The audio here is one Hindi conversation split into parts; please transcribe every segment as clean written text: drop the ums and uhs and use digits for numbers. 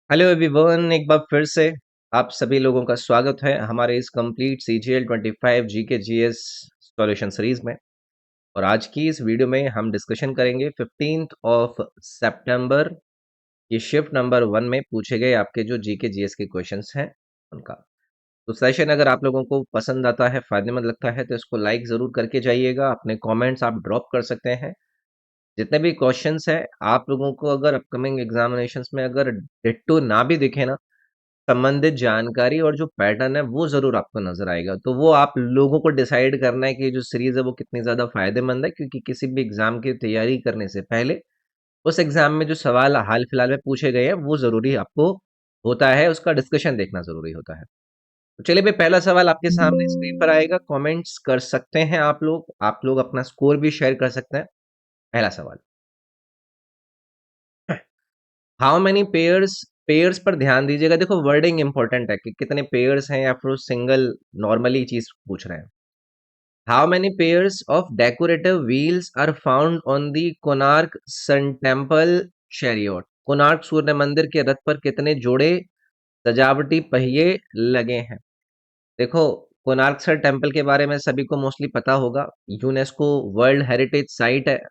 हेलो एवरीवन, एक बार फिर से आप सभी लोगों का स्वागत है हमारे इस complete CGL 25 GK GS solution series में। और आज की इस वीडियो में हम डिस्कशन करेंगे 15th ऑफ सितंबर की शिफ्ट नंबर 1 में पूछे गए आपके जो जीके जीएस के क्वेश्चंस हैं उनका। तो सेशन अगर आप लोगों को पसंद आता है, फायदेमंद लगता है, तो इसको लाइक जरूर करके जाइएगा। अपने कॉमेंट्स आप ड्रॉप कर सकते हैं। जितने भी क्वेश्चंस है आप लोगों को अगर अपकमिंग एग्जामिनेशंस में अगर डिट्टो ना भी दिखे ना, संबंधित जानकारी और जो पैटर्न है वो जरूर आपको नजर आएगा। तो वो आप लोगों को डिसाइड करना है कि ये जो सीरीज है वो कितनी ज्यादा फायदेमंद है, क्योंकि किसी भी एग्जाम की तैयारी करने से पहले उस एग्जाम में जो सवाल हाल फिलहाल में पूछे गए हैं वो जरूरी आपको होता है, उसका डिस्कशन देखना जरूरी होता है। तो चलिए भाई, पहला सवाल आपके सामने स्क्रीन पर आएगा। कमेंट्स कर सकते हैं आप लोग अपना स्कोर भी शेयर कर सकते हैं। पहला सवाल, हाउ मेनी पेयर्स, पेयर्स पर ध्यान दीजिएगा। देखो वर्डिंग इंपॉर्टेंट है कि कितने पेयर्स हैं या फिर सिंगल नॉर्मली चीज पूछ रहे हैं। How many pairs of decorative wheels are found on the Konark sun temple chariot. Konark सूर्य मंदिर के रथ पर कितने जोड़े सजावटी पहिए लगे हैं। देखो, कोणार्क सन टेम्पल के बारे में सभी को मोस्टली पता होगा, यूनेस्को वर्ल्ड हेरिटेज साइट है।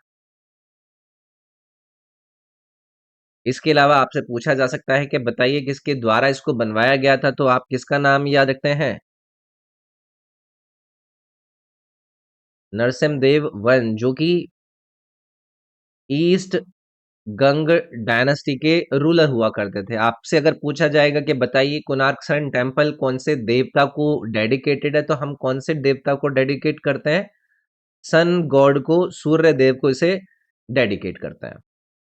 इसके अलावा आपसे पूछा जा सकता है कि बताइए किसके द्वारा इसको बनवाया गया था, तो आप किसका नाम याद रखते हैं? नरसिम्हदेव वन, जो कि ईस्ट गंग डायनेस्टी के रूलर हुआ करते थे। आपसे अगर पूछा जाएगा कि बताइए कोणार्क सन टेम्पल कौन से देवता को डेडिकेटेड है, तो हम कौन से देवता को डेडिकेट करते हैं? सन गॉड को, सूर्य देव को इसे डेडिकेट करते हैं।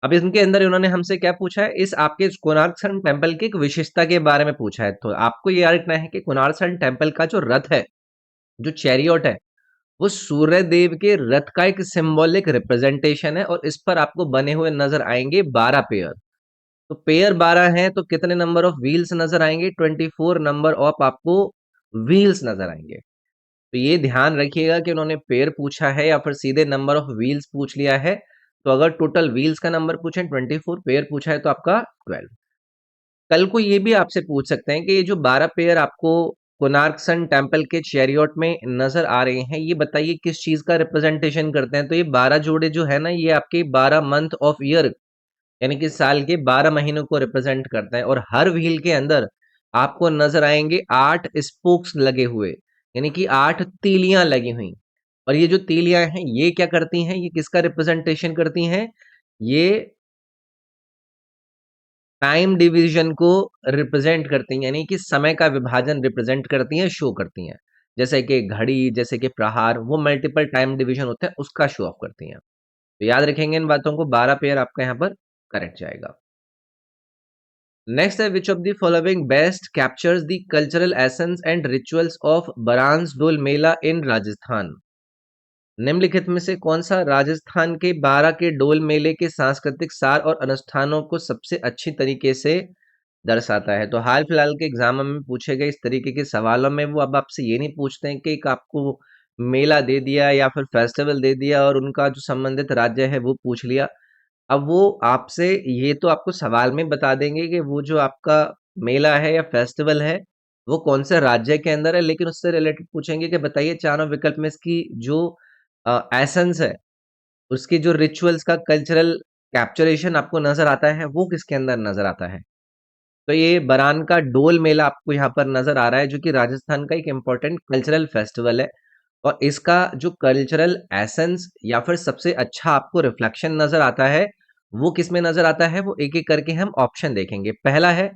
अब इनके अंदर इन्होंने हमसे क्या पूछा है, इस आपके कोणार्क सन टेम्पल की एक विशेषता के बारे में पूछा है। तो आपको ये याद रखना है कि कोणार्क सन टेम्पल का जो रथ है, जो चैरियट है, वो सूर्य देव के रथ का एक सिंबॉलिक रिप्रेजेंटेशन है। और इस पर आपको बने हुए नजर आएंगे 12 पेयर। तो पेयर 12 हैं, तो कितने नंबर ऑफ व्हील्स नजर आएंगे? 24 नंबर ऑफ आपको व्हील्स नजर आएंगे। तो ये ध्यान रखिएगा कि उन्होंने पेयर पूछा है या फिर सीधे नंबर ऑफ व्हील्स पूछ लिया है। तो अगर टोटल व्हील्स का नंबर पूछे 24, पेयर पूछा है तो आपका 12। कल को ये भी आपसे पूछ सकते हैं कि ये जो 12 पेयर आपको कोणार्क सन टेम्पल के चैरियट में नजर आ रहे हैं, ये बताइए किस चीज का रिप्रेजेंटेशन करते हैं। तो ये 12 जोड़े जो है ना, ये आपके 12 मंथ ऑफ ईयर, यानी कि साल के 12 महीनों को रिप्रेजेंट करते हैं। और हर व्हील के अंदर आपको नजर आएंगे 8 स्पोक्स लगे हुए, यानी कि 8 तीलियां लगी हुई। और ये जो तीलियां हैं ये क्या करती हैं, ये किसका रिप्रेजेंटेशन करती हैं? ये टाइम डिवीजन को रिप्रेजेंट करती हैं, यानी कि समय का विभाजन रिप्रेजेंट करती हैं, शो करती हैं। जैसे कि घड़ी, जैसे कि प्रहार, वो मल्टीपल टाइम डिवीजन होते हैं, उसका शो ऑफ करती हैं। तो याद रखेंगे इन बातों को, 12 पेयर आपका यहाँ पर करेक्ट जाएगा। नेक्स्ट है, which of the following best captures the cultural essence and rituals of Baransdol mela in Rajasthan. निम्नलिखित में से कौन सा राजस्थान के 12 के डोल मेले के सांस्कृतिक सार और अनुष्ठानों को सबसे अच्छी तरीके से दर्शाता है? तो हाल फिलहाल के एग्जाम में पूछे गए इस तरीके के सवालों में वो अब आपसे ये नहीं पूछते हैं कि एक आपको मेला दे दिया या फिर फेस्टिवल दे दिया और उनका जो संबंधित राज्य है वो पूछ लिया। अब वो आपसे ये तो आपको सवाल में बता देंगे कि वो जो आपका मेला है या फेस्टिवल है वो कौन से राज्य के अंदर है, लेकिन उससे रिलेटेड पूछेंगे कि बताइए चारों विकल्प में इसकी जो एसेंस है, उसकी जो रिचुअल्स का कल्चरल कैप्चरेशन आपको नजर आता है वो किसके अंदर नजर आता है। तो ये बरान का डोल मेला आपको यहाँ पर नजर आ रहा है, जो कि राजस्थान का एक इम्पोर्टेंट कल्चरल फेस्टिवल है। और इसका जो कल्चरल एसेंस या फिर सबसे अच्छा आपको रिफ्लेक्शन नजर आता है वो किस में नजर आता है, वो एक एक करके हम ऑप्शन देखेंगे। पहला है,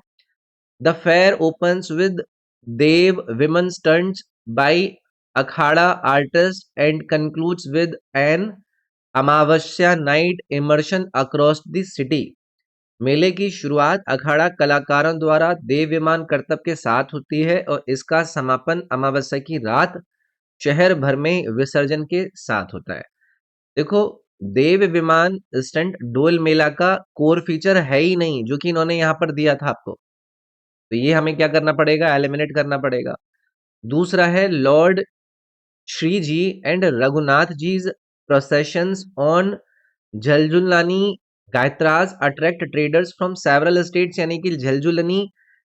the fair opens with dev viman stunts by akhara artist and concludes with an amavasya night immersion across the city. मेले की शुरुआत अखाड़ा कलाकारों द्वारा देव विमान करतब के साथ होती है और इसका समापन अमावस्या की रात शहर भर में विसर्जन के साथ होता है। देखो, देव विमान स्टंट डोल मेला का कोर फीचर है ही नहीं, जो कि इन्होंने यहाँ पर दिया था आपको। तो ये हमें क्या करना पड़ेगा, एलिमिनेट करना पड़ेगा। दूसरा है, lord Shri ji and Raghunath ji processions on Jhaljhulani Gyaras attract traders from several states, यानी कि झलझुलनी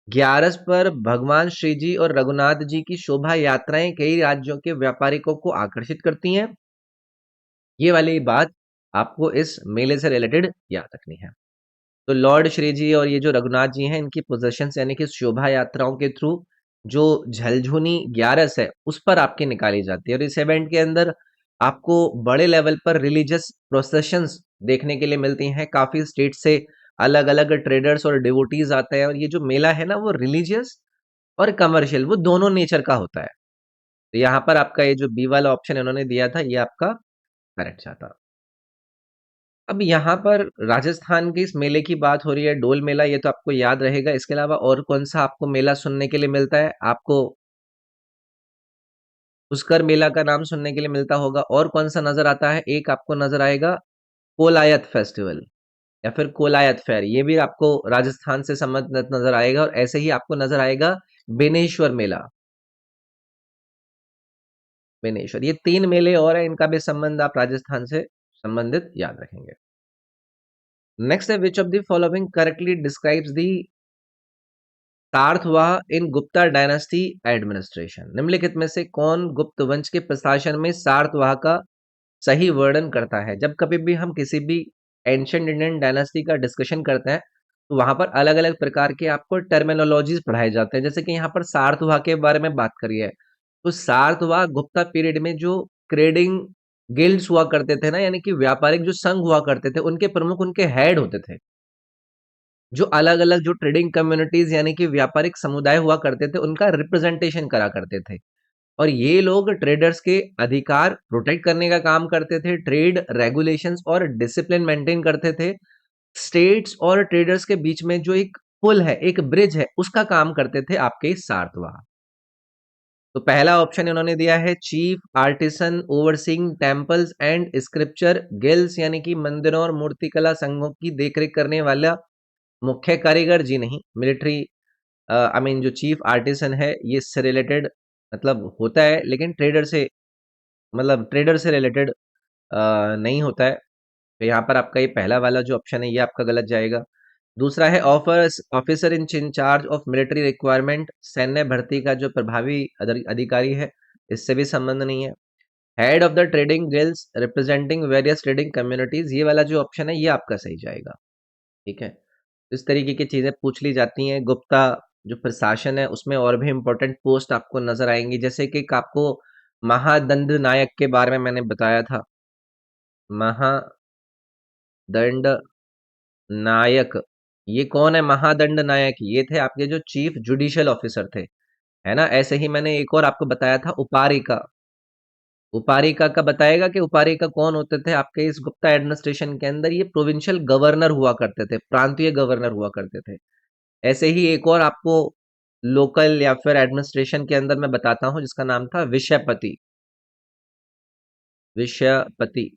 ग्यारस पर भगवान श्री जी और रघुनाथ जी की शोभा यात्राएं कई राज्यों के व्यापारिकों को आकर्षित करती हैं। ये वाली बात आपको इस मेले से रिलेटेड याद रखनी है। तो लॉर्ड श्री जी और ये जो रघुनाथ जी हैं, इनकी पोजेशंस यानी कि शोभा यात्राओं के थ्रू जो झलझुनी ग्यारस है उस पर आपकी निकाली जाती है, और इस इवेंट के अंदर आपको बड़े लेवल पर रिलीजियस प्रोसेशंस देखने के लिए मिलती हैं। काफी स्टेट से अलग अलग ट्रेडर्स और डिवोटीज आते हैं, और ये जो मेला है ना वो रिलीजियस और कमर्शियल वो दोनों नेचर का होता है। तो यहाँ पर आपका ये जो बी वाला ऑप्शन इन्होंने दिया था ये आपका करेक्ट था। अब यहाँ पर राजस्थान के इस मेले की बात हो रही है, डोल मेला, ये तो आपको याद रहेगा। इसके अलावा और कौन सा आपको मेला सुनने के लिए मिलता है? आपको पुष्कर मेला का नाम सुनने के लिए मिलता होगा। और कौन सा नजर आता है? एक आपको नजर आएगा कोलायत फेस्टिवल या फिर कोलायत फेयर, ये भी आपको राजस्थान से संबंधित नजर आएगा। और ऐसे ही आपको नजर आएगा बेनेश्वर मेला। बेनेश्वर, ये तीन मेले और हैं, इनका भी संबंध आप राजस्थान से संबंधित याद रखेंगे। नेक्स्ट है, which of the following correctly describes the sarthavaha in Gupta dynasty administration? निम्नलिखित में से कौन गुप्त वंश के प्रशासन में सार्थवाह का सही वर्णन करता है? जब कभी भी हम किसी भी एंशिएंट इंडियन डायनेस्टी का डिस्कशन करते हैं तो वहां पर अलग अलग प्रकार के आपको टर्मिनोलॉजीज पढ़ाए जाते हैं। जैसे कि यहाँ पर सार्थवाह के बारे में बात करिए, तो सार्थवाह गुप्ता पीरियड में जो ट्रेडिंग गिल्ड्स हुआ करते थे ना, यानी कि व्यापारिक जो संघ हुआ करते थे, उनके प्रमुख उनके हेड होते थे। जो अलग-अलग जो ट्रेडिंग कम्युनिटीज यानी कि व्यापारिक समुदाय हुआ करते थे, उनका रिप्रेजेंटेशन करा करते थे। और ये लोग ट्रेडर्स के अधिकार प्रोटेक्ट करने का काम करते थे, ट्रेड रेगुलेशंस और डिसिप्लिन मेंटेन करते थे। स्टेट्स और ट्रेडर्स के बीच में जो एक पुल है, एक ब्रिज है, उसका काम करते थे आपके सार्थवाह। तो पहला ऑप्शन इन्होंने दिया है chief artisan overseeing temples and scripture guilds, यानी कि मंदिरों और मूर्तिकला संघों की देखरेख करने वाला मुख्य कारीगर। जी नहीं, मिलिट्री आई मीन जो चीफ आर्टिसन है ये इससे रिलेटेड मतलब होता है, लेकिन ट्रेडर से मतलब ट्रेडर से रिलेटेड नहीं होता है। तो यहाँ पर आपका ये पहला वाला जो ऑप्शन है ये आपका गलत जाएगा। दूसरा है officer in charge of military requirement, सैन्य भर्ती का जो प्रभावी अधिकारी है, इससे भी संबंध नहीं है। Head of the trading guilds representing various trading communities, ये वाला जो ऑप्शन है ये आपका सही जाएगा। ठीक है, इस तरीके की चीजें पूछ ली जाती हैं। गुप्ता जो प्रशासन है उसमें और भी इंपॉर्टेंट पोस्ट आपको नजर आएंगी, जैसे कि एक आपको महादंड नायक के बारे में मैंने बताया था। महादंड नायक, ये कौन है महादंड नायक? ये थे आपके जो चीफ जुडिशियल ऑफिसर थे, है ना। ऐसे ही मैंने एक और आपको बताया था उपारिका। उपारिका का बताएगा कि उपारिका कौन होते थे आपके इस गुप्ता एडमिनिस्ट्रेशन के अंदर? ये प्रोविंशियल गवर्नर हुआ करते थे, प्रांतीय गवर्नर हुआ करते थे। ऐसे ही एक और आपको लोकल या फिर एडमिनिस्ट्रेशन के अंदर मैं बताता हूं जिसका नाम था विषयपति। विषयपति,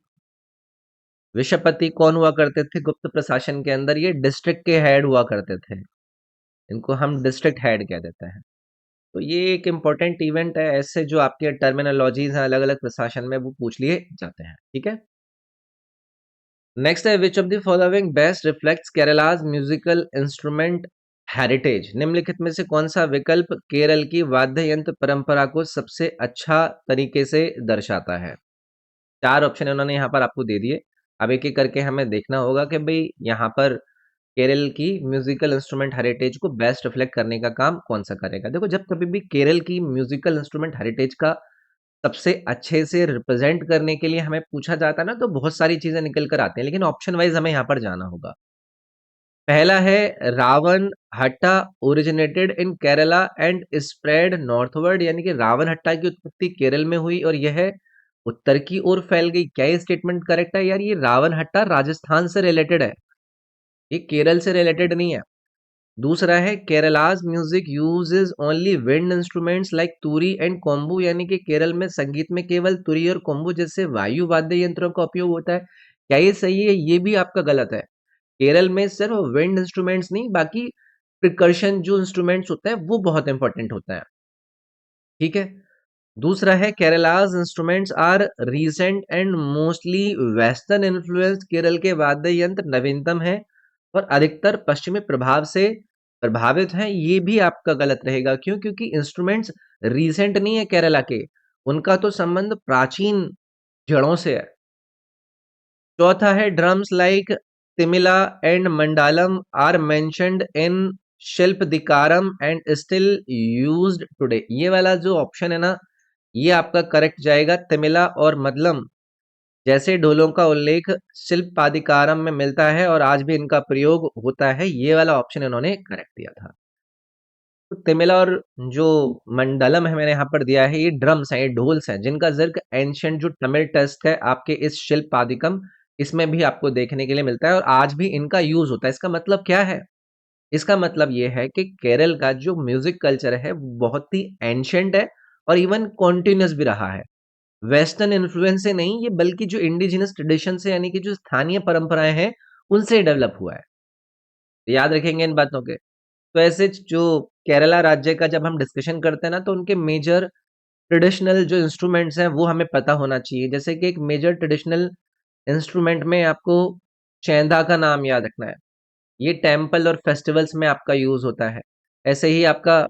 विषयपति कौन हुआ करते थे गुप्त प्रशासन के अंदर? ये डिस्ट्रिक्ट के हेड हुआ करते थे, इनको हम डिस्ट्रिक्ट हेड कह देते हैं। तो ये एक इम्पोर्टेंट इवेंट है, ऐसे जो आपके टर्मिनोलॉजीज हैं अलग अलग प्रशासन में वो पूछ लिए जाते हैं। ठीक है, नेक्स्ट है which of the following best reflects Kerala's musical instrument heritage? निम्नलिखित में से कौन सा विकल्प केरल की वाद्य यंत्र परंपरा को सबसे अच्छा तरीके से दर्शाता है? चार ऑप्शन इन्होंने यहाँ पर आपको दे दिए। अब एक एक करके हमें देखना होगा कि भाई यहाँ पर केरल की म्यूजिकल इंस्ट्रूमेंट हेरिटेज को बेस्ट रिफ्लेक्ट करने का काम कौन सा करेगा। देखो, जब कभी भी केरल की म्यूजिकल इंस्ट्रूमेंट हेरिटेज का सबसे अच्छे से रिप्रेजेंट करने के लिए हमें पूछा जाता है ना, तो बहुत सारी चीजें निकल कर आती हैं, लेकिन ऑप्शन वाइज हमें यहाँ पर जाना होगा। पहला है Ravanhatha originated in Kerala and spread northward, यानी कि रावण हट्टा की उत्पत्ति केरल में हुई और यह उत्तर की ओर फैल गई। क्या ये स्टेटमेंट करेक्ट है? यार, ये रावण हट्टा राजस्थान से रिलेटेड है, ये केरल से रिलेटेड नहीं है। दूसरा है Kerala's music uses only wind instruments like तुरी एंड कोम्बू, यानी कि केरल में संगीत में केवल तुरी और कोम्बू जैसे वायु वाद्य यंत्रों का उपयोग होता है। क्या ये सही है? ये भी आपका गलत है। केरल में सिर्फ विंड इंस्ट्रूमेंट्स नहीं, बाकी प्रिकर्शन जो इंस्ट्रूमेंट्स होते हैं वो बहुत इंपॉर्टेंट होता है। ठीक है, दूसरा है Kerala's instruments are recent and mostly western influence. Kerala के वाद्य यंत्र नवीनतम है और अधिकतर पश्चिमी प्रभाव से प्रभावित हैं। ये भी आपका गलत रहेगा। क्यों? क्योंकि इंस्ट्रूमेंट्स रीसेंट नहीं है केरला के, उनका तो संबंध प्राचीन जड़ों से है। चौथा है drums like timila and maddalam are mentioned in Silappatikaram and still used today. ये वाला जो ऑप्शन है ना, ये आपका करेक्ट जाएगा। तिमिला और मदलम जैसे ढोलों का उल्लेख शिल्पादिकारम में मिलता है और आज भी इनका प्रयोग होता है। ये वाला ऑप्शन इन्होंने करेक्ट दिया था। तो तिमिला और जो मंडलम है मैंने यहाँ पर दिया है, ये ड्रम्स हैं, ये ढोल्स हैं, जिनका जिक्र एंशियंट जो तमिल टेक्स्ट है आपके इस शिल्पादिकम, इसमें भी आपको देखने के लिए मिलता है और आज भी इनका यूज होता है। इसका मतलब क्या है? इसका मतलब ये है कि केरल का जो म्यूजिक कल्चर है वो बहुत ही एंशियंट है और इवन कॉन्टिन्यूस भी रहा है। वेस्टर्न इन्फ्लुएंस से नहीं, ये बल्कि जो इंडिजिनस ट्रेडिशन से यानी कि जो स्थानीय परंपराएं हैं उनसे डेवलप हुआ है। तो याद रखेंगे इन बातों के। तो ऐसे जो केरला राज्य का जब हम डिस्कशन करते हैं ना, तो उनके मेजर ट्रेडिशनल जो इंस्ट्रूमेंट्स हैं वो हमें पता होना चाहिए। जैसे कि एक मेजर ट्रेडिशनल इंस्ट्रूमेंट में आपको चैंदा का नाम याद रखना है। ये टेम्पल और फेस्टिवल्स में आपका यूज होता है। ऐसे ही आपका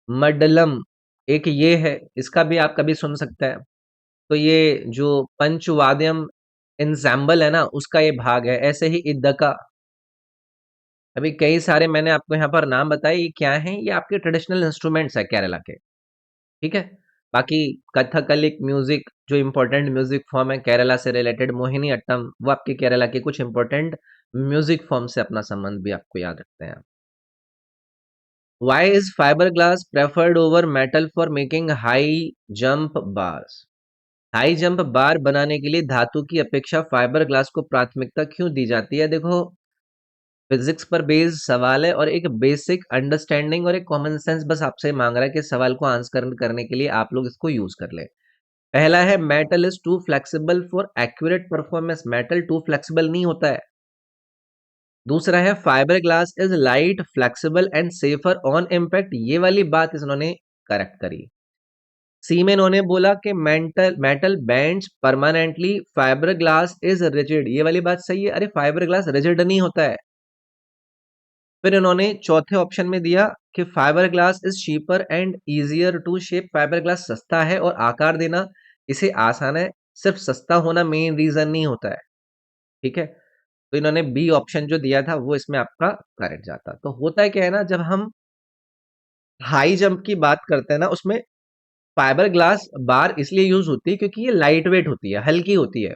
मड्डलम एक ये है, इसका भी आप कभी सुन सकते हैं। तो ये जो पंचवाद्यम इंसेम्बल है ना, उसका ये भाग है। ऐसे ही इद्दका, अभी कई सारे मैंने आपको यहाँ पर नाम बताए, ये क्या हैं? ये आपके ट्रेडिशनल इंस्ट्रूमेंट्स है केरला के। ठीक है। बाकी कथकलिक म्यूजिक जो इम्पोर्टेंट म्यूजिक फॉर्म है केरला से रिलेटेड, मोहिनी अट्टम, वो आपके केरला के कुछ इंपॉर्टेंट म्यूजिक फॉर्म से अपना संबंध भी आपको याद रखते हैं। Why is fibreglass preferred over metal for making high jump bars? High jump bar बनाने के लिए धातु की अपेक्षा फाइबर ग्लास को प्राथमिकता क्यों दी जाती है? देखो, फिजिक्स पर बेस्ड सवाल है और एक बेसिक अंडरस्टैंडिंग और एक कॉमन सेंस बस आपसे मांग रहा है कि सवाल को आंसर करने के लिए आप लोग इसको यूज कर ले। पहला है metal is too flexible for accurate performance. Metal too flexible नहीं होता है। दूसरा है fibre glass is light flexible and safer on impact. ये वाली बात इन्होंने करेक्ट करी। सी में इन्होंने बोला कि metal metal bands permanently, fibre glass is rigid. ये वाली बात सही है। अरे फाइबर ग्लास रिजिड नहीं होता है। फिर इन्होंने चौथे ऑप्शन में दिया कि fibre glass is cheaper and easier to shape. Fibre glass सस्ता है और आकार देना इसे आसान है। सिर्फ सस्ता होना मेन रीजन नहीं होता है। ठीक है। तो इन्होंने बी ऑप्शन जो दिया था वो इसमें आपका करेक्ट जाता। तो होता है क्या है ना, जब हम हाई जंप की बात करते हैं ना, उसमें फाइबर ग्लास बार इसलिए यूज होती है क्योंकि ये लाइट वेट होती है, हल्की होती है,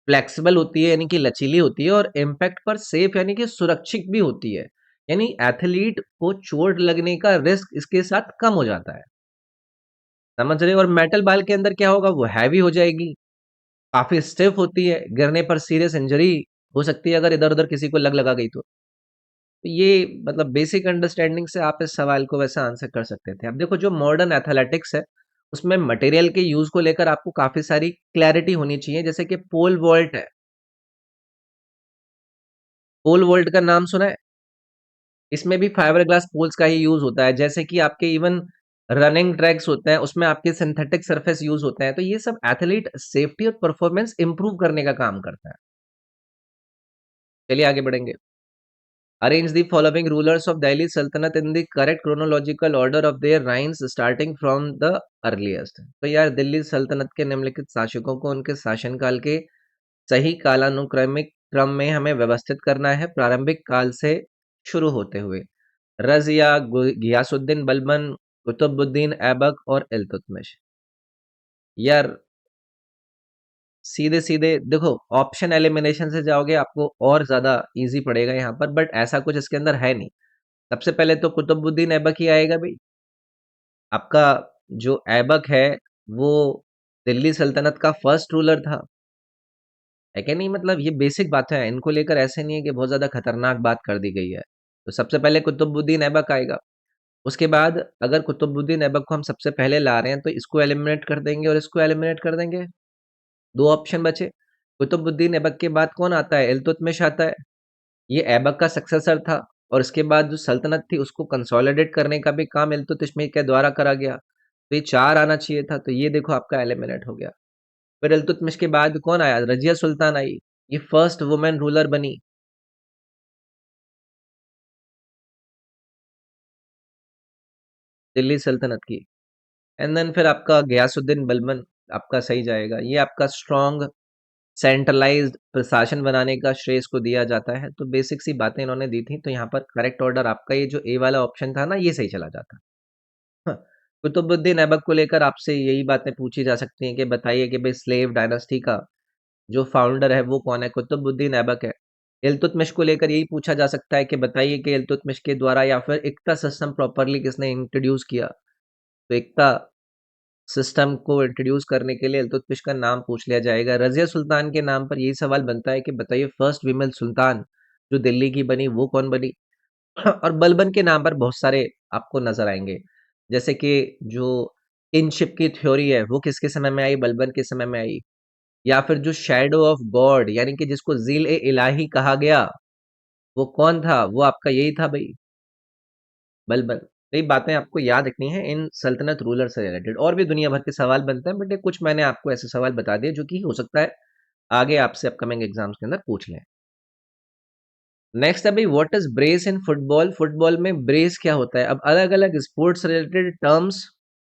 फ्लेक्सिबल होती है यानी कि लचीली होती है और इम्पैक्ट पर सेफ यानी कि सुरक्षित भी होती है। यानी एथलीट को चोट लगने का रिस्क इसके साथ कम हो जाता है। समझ रहे हो? और मेटल बाल के अंदर क्या होगा, वो हैवी हो जाएगी, काफी स्टिफ होती है, गिरने पर सीरियस इंजरी हो सकती है अगर इधर उधर किसी को लग लगा गई तो ये मतलब बेसिक अंडरस्टैंडिंग से आप इस सवाल को वैसा आंसर कर सकते थे। अब देखो, जो मॉडर्न एथलेटिक्स है उसमें मटेरियल के यूज को लेकर आपको काफी सारी क्लैरिटी होनी चाहिए। जैसे कि पोल वॉल्ट है, पोल वॉल्ट का नाम सुना है? इसमें भी फाइबर ग्लास पोल्स का ही यूज होता है। जैसे कि आपके इवन रनिंग ट्रैक्स होते हैं उसमें आपके सिंथेटिक सरफेस यूज होते हैं। तो ये सब एथलीट सेफ्टी और परफॉर्मेंस इंप्रूव करने का काम करता है। चलिए आगे बढ़ेंगे। Arrange the following rulers of Delhi Sultanate in the correct chronological order of their reigns starting from the earliest। तो यार दिल्ली सल्तनत के निम्नलिखित शासकों को उनके शासनकाल के सही कालानुक्रमिक क्रम में हमें व्यवस्थित करना है, प्रारंभिक काल से शुरू होते हुए। रजिया, गियासुद्दीन बलबन, कुतुबुद्दीन ऐबक और इल्तुतमिश। यार सीधे सीधे देखो, ऑप्शन एलिमिनेशन से जाओगे आपको और ज्यादा इजी पड़ेगा यहाँ पर, बट ऐसा कुछ इसके अंदर है नहीं। सबसे पहले तो कुतुबुद्दीन ऐबक ही आएगा भाई। आपका जो ऐबक है वो दिल्ली सल्तनत का फर्स्ट रूलर था, है क्या नहीं? मतलब ये बेसिक बात है, इनको लेकर ऐसे नहीं है कि बहुत ज्यादा खतरनाक बात कर दी गई है। तो सबसे पहले कुतुबुद्दीन ऐबक आएगा। उसके बाद अगर कुतुबुद्दीन ऐबक को हम सबसे पहले ला रहे हैं तो इसको एलिमिनेट कर देंगे और इसको एलिमिनेट कर देंगे। दो ऑप्शन बचे। कुतुबुद्दीन ऐबक के बाद कौन आता है? इल्तुतमिश आता है। ये ऐबक का सक्सेसर था और इसके बाद जो सल्तनत थी उसको कंसोलिडेट करने का भी काम इल्तुतमिश के द्वारा करा गया। तो ये 4 आना चाहिए था, तो ये देखो आपका एलिमिनेट हो गया। फिर इल्तुतमिश के बाद कौन आया? रजिया सुल्तान आई। ये फर्स्ट वुमेन रूलर बनी दिल्ली सल्तनत की। एंड देन फिर आपका गयासुद्दीन बलबन आपका सही जाएगा। ये आपका स्ट्रॉन्ग सेंट्रलाइज्ड प्रशासन बनाने का श्रेय इसको दिया जाता है। तो बेसिक सी बातें इन्होंने दी थी, तो यहाँ पर करेक्ट ऑर्डर आपका ये जो ए वाला ऑप्शन था ना, ये सही चला जाता। हाँ, कुतुबुद्दीन ऐबक को लेकर आपसे यही बातें पूछी जा सकती हैं कि बताइए कि भाई स्लेव डायनास्टी का जो फाउंडर है वो कौन है? कुतुबुद्दीन ऐबक है। इल्तुतमिश को लेकर यही पूछा जा सकता है कि बताइए कि इल्तुतमिश के द्वारा या फिर इक्ता सिस्टम प्रॉपरली किसने इंट्रोड्यूस किया? तो इक्ता सिस्टम को इंट्रोड्यूस करने के लिए इल्तुतमिश का नाम पूछ लिया जाएगा। रजिया सुल्तान के नाम पर यही सवाल बनता है कि बताइए फर्स्ट फीमेल सुल्तान जो दिल्ली की बनी वो कौन बनी? और बलबन के नाम पर बहुत सारे आपको नजर आएंगे, जैसे कि जो किनशिप की थ्योरी है वो किसके समय में आई? बलबन के समय में आई। या फिर जो शैडो ऑफ गॉड यानी कि जिसको जील ए इलाही कहा गया, वो कौन था? वो आपका यही था भाई, बलबन। तो ये बातें आपको याद रखनी है इन सल्तनत रूलर से रिलेटेड। और भी दुनिया भर के सवाल बनते हैं, बट ये कुछ मैंने आपको ऐसे सवाल बता दिए जो कि हो सकता है आगे आपसे अपकमिंग एग्जाम्स के अंदर पूछ लें। नेक्स्ट है भाई, what is brace in football? Football में ब्रेस क्या होता है? अब अलग अलग स्पोर्ट्स रिलेटेड टर्म्स,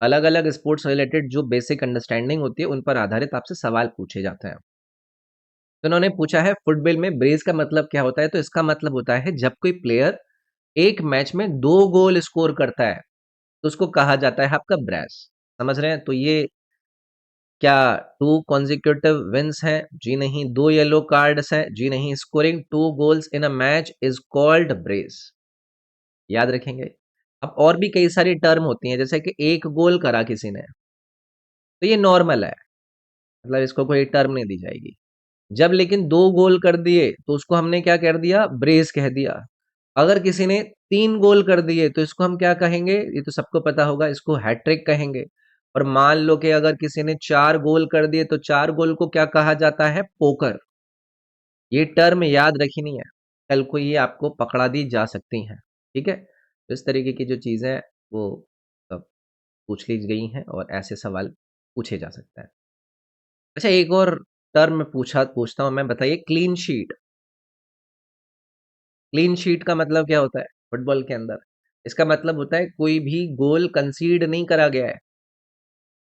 अलग अलग स्पोर्ट्स रिलेटेड जो बेसिक अंडरस्टैंडिंग होती है उन पर आधारित आपसे सवाल पूछे जाते हैं। तो उन्होंने पूछा है फुटबॉल में ब्रेस का मतलब क्या होता है? तो इसका मतलब होता है जब कोई प्लेयर एक मैच में 2 गोल स्कोर करता है तो उसको कहा जाता है आपका ब्रेस। समझ रहे हैं? तो ये क्या 2 consecutive विंस हैं? जी नहीं। 2 येलो कार्ड्स हैं? जी नहीं। Scoring 2 goals in a match is called brace. याद रखेंगे। अब और भी कई सारी टर्म होती हैं, जैसे कि 1 गोल करा किसी ने, तो ये नॉर्मल है, मतलब इसको कोई टर्म नहीं दी जाएगी। जब लेकिन 2 गोल कर दिए तो उसको हमने क्या कर दिया? ब्रेस कह दिया। अगर किसी ने 3 गोल कर दिए तो इसको हम क्या कहेंगे? ये तो सबको पता होगा, इसको हैट्रिक कहेंगे। और मान लो कि अगर किसी ने 4 गोल कर दिए तो 4 गोल को क्या कहा जाता है? पोकर। ये टर्म याद रखनी है, कल को ये आपको पकड़ा दी जा सकती हैं। ठीक है, तो इस तरीके की जो चीजें हैं वो सब पूछ ली गई हैं और ऐसे सवाल पूछे जा सकता है। अच्छा, एक और टर्म मैं पूछता हूं मैं, बताइए क्लीन शीट। क्लीन शीट का मतलब क्या होता है फुटबॉल के अंदर? इसका मतलब होता है कोई भी गोल कंसीड नहीं करा गया है।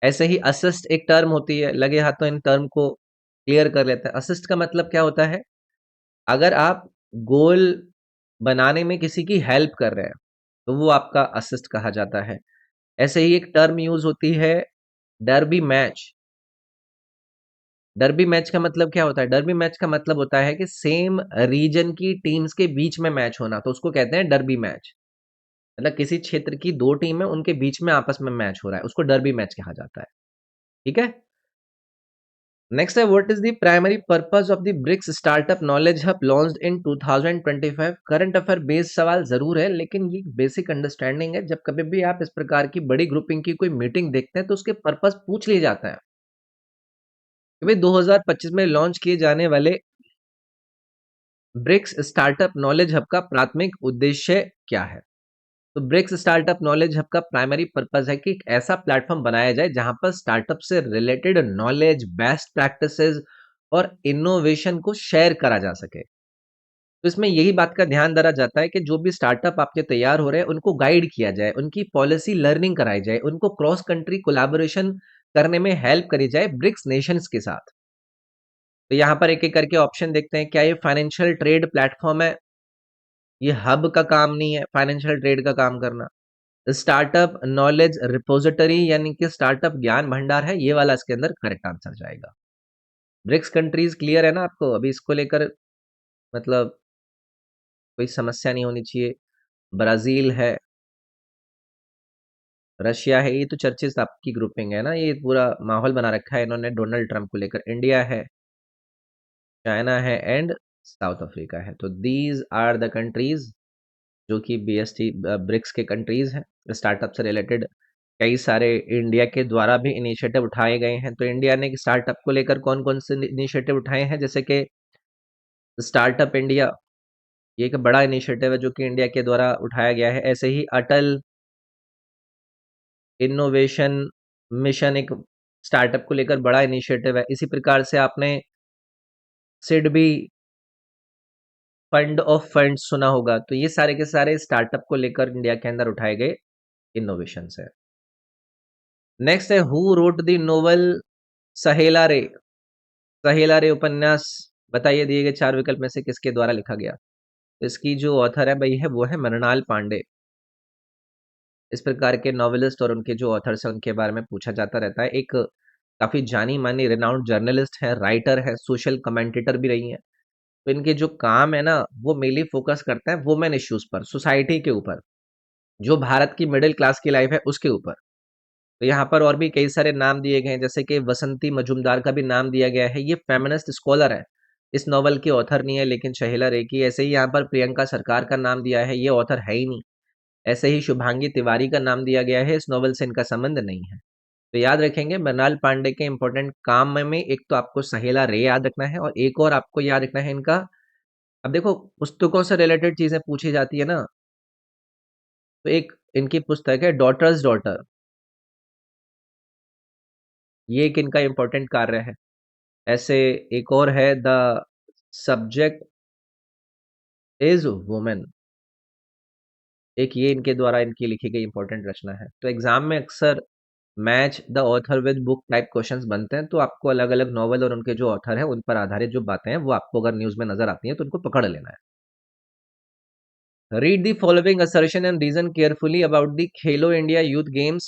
ऐसे ही असिस्ट एक टर्म होती है, लगे हाथों इन टर्म को क्लियर कर लेते हैं। असिस्ट का मतलब क्या होता है? अगर आप गोल बनाने में किसी की हेल्प कर रहे हैं तो वो आपका असिस्ट कहा जाता है। ऐसे ही एक टर्म यूज होती है डर्बी मैच। डर्बी मैच का मतलब क्या होता है? डर्बी मैच का मतलब होता है कि सेम रीजन की टीम्स के बीच में मैच होना, तो उसको कहते हैं डर्बी मैच। मतलब किसी क्षेत्र की 2 टीम है, उनके बीच में आपस में मैच हो रहा है, उसको डर्बी मैच कहा जाता है। ठीक है। नेक्स्ट है, what is the primary purpose of the BRICS startup knowledge hub launched in 2025? Current affair based सवाल जरूर है, लेकिन ये बेसिक अंडरस्टैंडिंग है। जब कभी भी आप इस प्रकार की बड़ी ग्रुपिंग की कोई मीटिंग देखते हैं तो उसके पर्पस पूछ लिए जाता है कि भाई 2025 में लॉन्च किए जाने वाले ब्रिक्स स्टार्टअप नॉलेज हब का प्राथमिक उद्देश्य क्या है? तो ब्रिक्स स्टार्टअप नॉलेज हब का प्राइमरी पर्पस है कि एक ऐसा प्लेटफॉर्म बनाया जाए जहां पर स्टार्टअप से रिलेटेड नॉलेज, बेस्ट प्रैक्टिसेस और इनोवेशन को शेयर करा जा सके। तो इसमें यही बात का ध्यान धरा जाता है कि जो भी स्टार्टअप आपके तैयार हो रहे हैं उनको गाइड किया जाए, उनकी पॉलिसी लर्निंग कराई जाए, उनको क्रॉस कंट्री कोलैबोरेशन करने में हेल्प करी जाए ब्रिक्स नेशंस के साथ। तो यहाँ पर एक एक करके ऑप्शन देखते हैं। क्या ये फाइनेंशियल ट्रेड प्लेटफॉर्म है? ये हब का काम नहीं है फाइनेंशियल ट्रेड का काम करना। स्टार्टअप नॉलेज रिपोजिटरी यानी कि स्टार्टअप ज्ञान भंडार है, ये वाला इसके अंदर करेक्ट आंसर जाएगा। ब्रिक्स कंट्रीज क्लियर है ना आपको? अभी इसको लेकर मतलब कोई समस्या नहीं होनी चाहिए। ब्राजील है, रशिया है, ये तो चर्चिस आपकी ग्रुपिंग है ना, ये पूरा माहौल बना रखा है इन्होंने डोनाल्ड ट्रंप को लेकर। इंडिया है, चाइना है एंड साउथ अफ्रीका है। तो दीज आर द कंट्रीज जो कि बीएसटी ब्रिक्स के कंट्रीज हैं। स्टार्टअप से रिलेटेड कई सारे इंडिया के द्वारा भी इनिशिएटिव उठाए गए हैं। तो इंडिया ने स्टार्टअप को लेकर कौन कौन से इनिशिएटिव उठाए हैं? जैसे कि स्टार्टअप इंडिया, ये एक बड़ा इनिशिएटिव है जो कि इंडिया के द्वारा उठाया गया है। ऐसे ही अटल इनोवेशन मिशन एक स्टार्टअप को लेकर बड़ा इनिशिएटिव है। इसी प्रकार से आपने सिडबी फंड ऑफ फंड्स सुना होगा। तो ये सारे के सारे स्टार्टअप को लेकर इंडिया के अंदर उठाए गए इनोवेशंस है। नेक्स्ट है हु रोट द नोवेल सहेला रे। सहेला रे उपन्यास बताइए दिए गए चार विकल्प में से किसके द्वारा लिखा गया। तो इसकी जो ऑथर है भाई है वो है मृणाल पांडे। इस प्रकार के नॉवेलिस्ट और उनके जो ऑथर्स हैं उनके बारे में पूछा जाता रहता है। एक काफी जानी मानी रिनाउंड जर्नलिस्ट है, राइटर है, सोशल कमेंटेटर भी रही हैं। तो इनके जो काम है ना वो मेनली फोकस करता है वुमेन इश्यूज पर, सोसाइटी के ऊपर, जो भारत की मिडिल क्लास की लाइफ है उसके ऊपर। तो यहाँ पर और भी कई सारे नाम दिए गए हैं, जैसे कि वसंती मजूमदार का भी नाम दिया गया है, ये फेमिनिस्ट स्कॉलर है। इस नॉवल की ऑथर नहीं है लेकिन शहीला रे की। ऐसे ही यहाँ पर प्रियंका सरकार का नाम दिया है, ये ऑथर है ही नहीं। ऐसे ही शुभांगी तिवारी का नाम दिया गया है, इस नॉवल से इनका संबंध नहीं है। तो याद रखेंगे मृणाल पांडे के इंपॉर्टेंट काम में एक तो आपको सहेला रे याद रखना है और एक और आपको याद रखना है इनका। अब देखो पुस्तकों से रिलेटेड चीजें पूछी जाती है ना, तो एक इनकी पुस्तक है डॉटर्स डॉटर, ये एक इनका इंपॉर्टेंट कार्य है। ऐसे एक और है द सब्जेक्ट इज वुमेन, एक ये इनके द्वारा इनकी लिखी गई इंपॉर्टेंट रचना है। तो एग्जाम में अक्सर match the author with book type questions बनते हैं, तो आपको अलग अलग नॉवल और उनके जो ऑथर हैं उन पर आधारित जो बातें हैं वो आपको अगर न्यूज में नजर आती हैं तो उनको पकड़ लेना है। Read the following assertion and reason carefully about the Khelo India Youth Games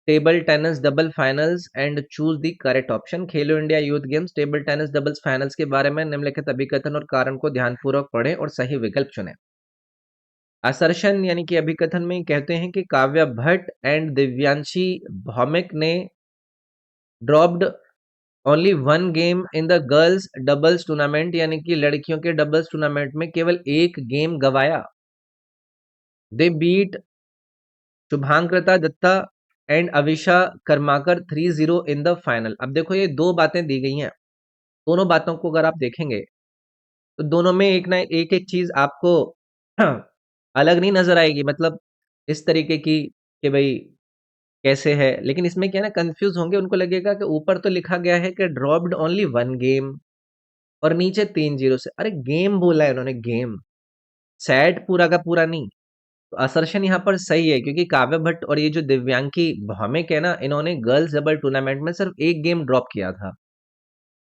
table tennis double finals and choose the correct option। Khelo India youth games table tennis doubles finals के बारे में निम्नलिखित अभिकथन और कारण को ध्यानपूर्वक पढ़ें और सही विकल्प चुनें। असर्शन यानी कि अभिकथन में कहते हैं कि काव्या भट्ट एंड दिव्यांशी भौमिक ने dropped only one game in the girls doubles tournament, यानी कि लड़कियों के डबल्स टूर्नामेंट में केवल एक गेम गवाया। They beat Shubhankrita Dutta and Avisha Karmakar 3-0 in the final. अब देखो ये दो बातें दी गई हैं, दोनों बातों को अगर आप देखेंगे तो दोनों में एक ना एक एक चीज आपको अलग नहीं नजर आएगी, मतलब इस तरीके की कि भाई कैसे है। लेकिन इसमें क्या है ना, कंफ्यूज होंगे, उनको लगेगा कि ऊपर तो लिखा गया है कि ड्रॉप्ड ओनली वन गेम और नीचे 3-0 से, अरे गेम बोला है उन्होंने, गेम, सेट पूरा का पूरा नहीं। तो असर्शन यहाँ पर सही है क्योंकि काव्य भट्ट और ये जो दिव्यांकी भौमिक है ना, इन्होंने गर्ल्स डबल टूर्नामेंट में सिर्फ एक गेम ड्रॉप किया था।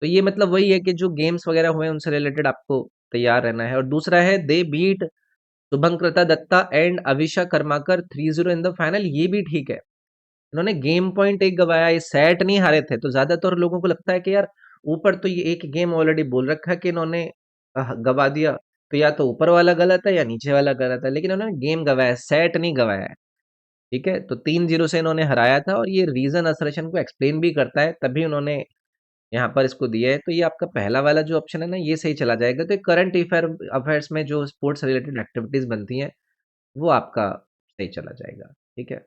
तो ये मतलब वही है कि जो गेम्स वगैरह हुए उनसे रिलेटेड आपको तैयार रहना है। और दूसरा है they beat Shubhankrita Dutta and Avisha Karmakar 3-0 in the final, ये भी ठीक है। इन्होंने गेम पॉइंट एक गवाया, ये सेट नहीं हारे थे। तो ज्यादातर लोगों को लगता है कि यार ऊपर तो ये एक गेम ऑलरेडी बोल रखा है कि इन्होंने गवा दिया, तो या तो ऊपर वाला गलत है या नीचे वाला गलत है, लेकिन उन्होंने गेम गवाया, सेट नहीं गवाया है। ठीक है, तो 3-0 से इन्होंने हराया था और ये रीजन असर्शन को एक्सप्लेन भी करता है, तभी उन्होंने यहाँ पर इसको दिया है। तो ये आपका पहला वाला जो ऑप्शन है ना ये सही चला जाएगा। तो करंट अफेयर्स में जो स्पोर्ट्स रिलेटेड एक्टिविटीज बनती हैं वो आपका सही चला जाएगा। ठीक है,